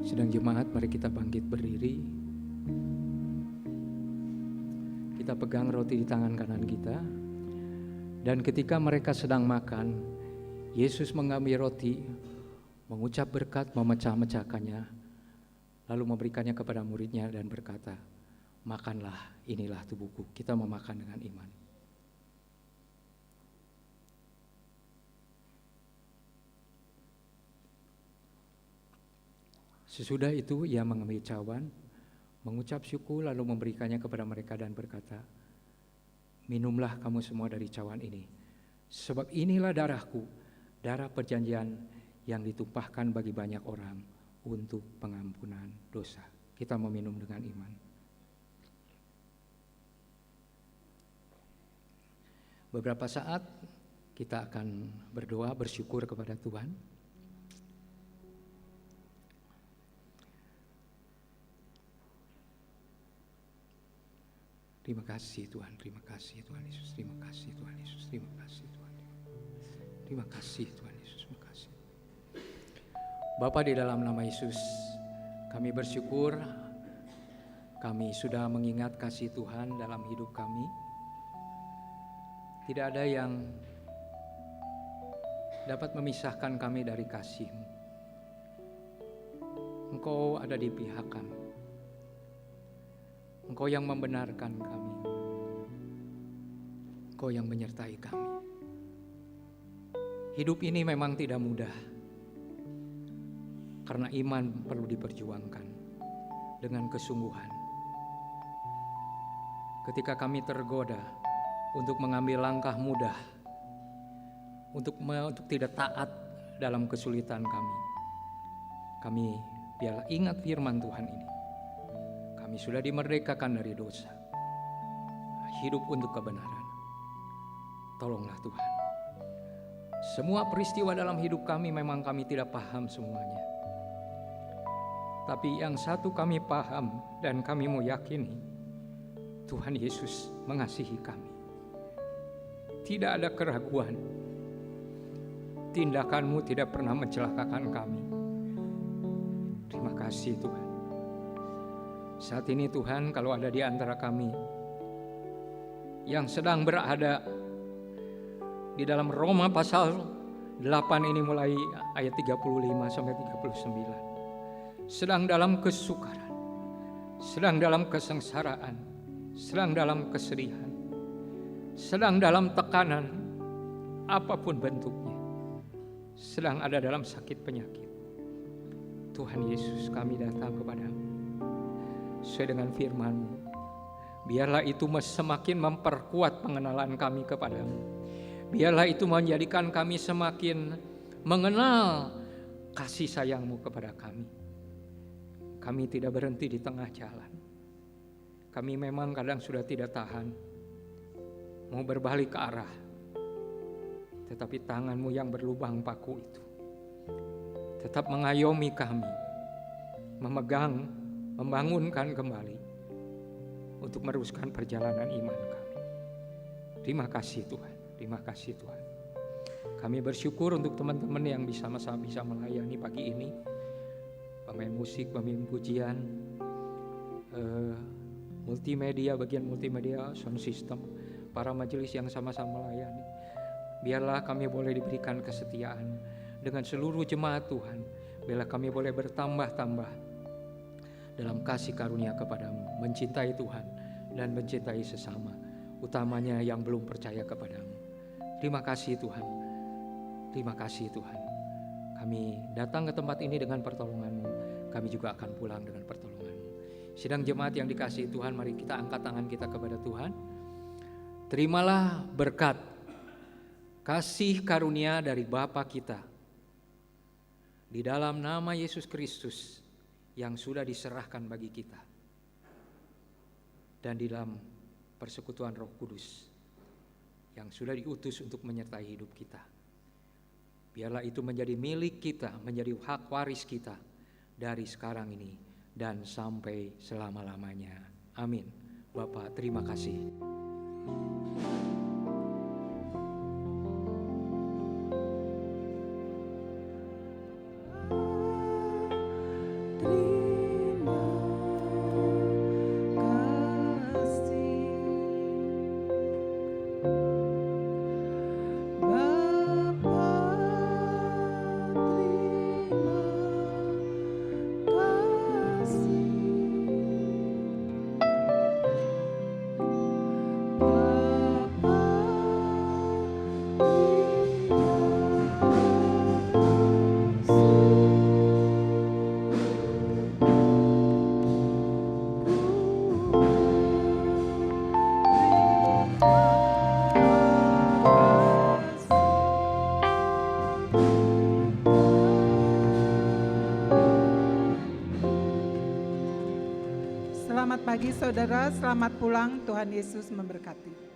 Sedang jemaat, mari kita bangkit berdiri. Kita pegang roti di tangan kanan kita. Dan ketika mereka sedang makan, Yesus mengambil roti, mengucap berkat, memecah-mecahkannya, lalu memberikannya kepada muridnya dan berkata, "Makanlah, inilah tubuhku." Kita memakan dengan iman. Sesudah itu ia mengambil cawan, mengucap syukur lalu memberikannya kepada mereka dan berkata, "Minumlah kamu semua dari cawan ini, sebab inilah darahku, darah perjanjian yang ditumpahkan bagi banyak orang untuk pengampunan dosa." Kita meminum dengan iman. Beberapa saat kita akan berdoa, bersyukur kepada Tuhan. Terima kasih Tuhan, terima kasih Tuhan Yesus, terima kasih Tuhan Yesus, terima kasih Tuhan. Terima kasih Tuhan Yesus, terima kasih. Bapa, di dalam nama Yesus, kami bersyukur kami sudah mengingat kasih Tuhan dalam hidup kami. Tidak ada yang dapat memisahkan kami dari kasih-Mu. Engkau ada di pihak kami. Engkau yang membenarkan kami. Engkau yang menyertai kami. Hidup ini memang tidak mudah, karena iman perlu diperjuangkan dengan kesungguhan. Ketika kami tergoda untuk mengambil langkah mudah, untuk tidak taat dalam kesulitan kami biarlah ingat firman Tuhan ini. Kami sudah dimerdekakan dari dosa, hidup untuk kebenaran. Tolonglah Tuhan. Semua peristiwa dalam hidup kami memang kami tidak paham semuanya. Tapi yang satu kami paham dan kami mau yakini, Tuhan Yesus mengasihi kami. Tidak ada keraguan. Tindakan-Mu tidak pernah mencelakakan kami. Terima kasih Tuhan. Saat ini Tuhan, kalau ada di antara kami yang sedang berada di dalam Roma pasal 8 ini mulai ayat 35 sampai 39. Sedang dalam kesukaran, sedang dalam kesengsaraan, sedang dalam kesedihan, sedang dalam tekanan apapun bentuknya, sedang ada dalam sakit penyakit. Tuhan Yesus, kami datang kepadamu sesuai dengan firman-Mu. Biarlah itu semakin memperkuat pengenalan kami kepadamu. Biarlah itu menjadikan kami semakin mengenal kasih sayang-Mu kepada kami. Kami tidak berhenti di tengah jalan. Kami memang kadang sudah tidak tahan, mau berbalik ke arah. Tetapi tangan-Mu yang berlubang paku itu tetap mengayomi kami, memegang, membangunkan kembali untuk meneruskan perjalanan iman kami. Terima kasih Tuhan, terima kasih Tuhan. Kami bersyukur untuk teman-teman yang bisa melayani pagi ini. Pemain musik, pemain pujian, multimedia, bagian multimedia, sound system, para majelis yang sama-sama melayani. Biarlah kami boleh diberikan kesetiaan dengan seluruh jemaat Tuhan. Biarlah kami boleh bertambah-tambah dalam kasih karunia kepadamu, mencintai Tuhan dan mencintai sesama, utamanya yang belum percaya kepadamu. Terima kasih Tuhan, terima kasih Tuhan. Kami datang ke tempat ini dengan pertolongan-Mu, kami juga akan pulang dengan pertolongan-Mu. Sidang jemaat yang dikasihi Tuhan, mari kita angkat tangan kita kepada Tuhan. Terimalah berkat, kasih karunia dari Bapa kita di dalam nama Yesus Kristus yang sudah diserahkan bagi kita, dan di dalam persekutuan Roh Kudus yang sudah diutus untuk menyertai hidup kita. Biarlah itu menjadi milik kita, menjadi hak waris kita dari sekarang ini dan sampai selama-lamanya. Amin. Bapa, terima kasih. Selamat pagi saudara, selamat pulang, Tuhan Yesus memberkati.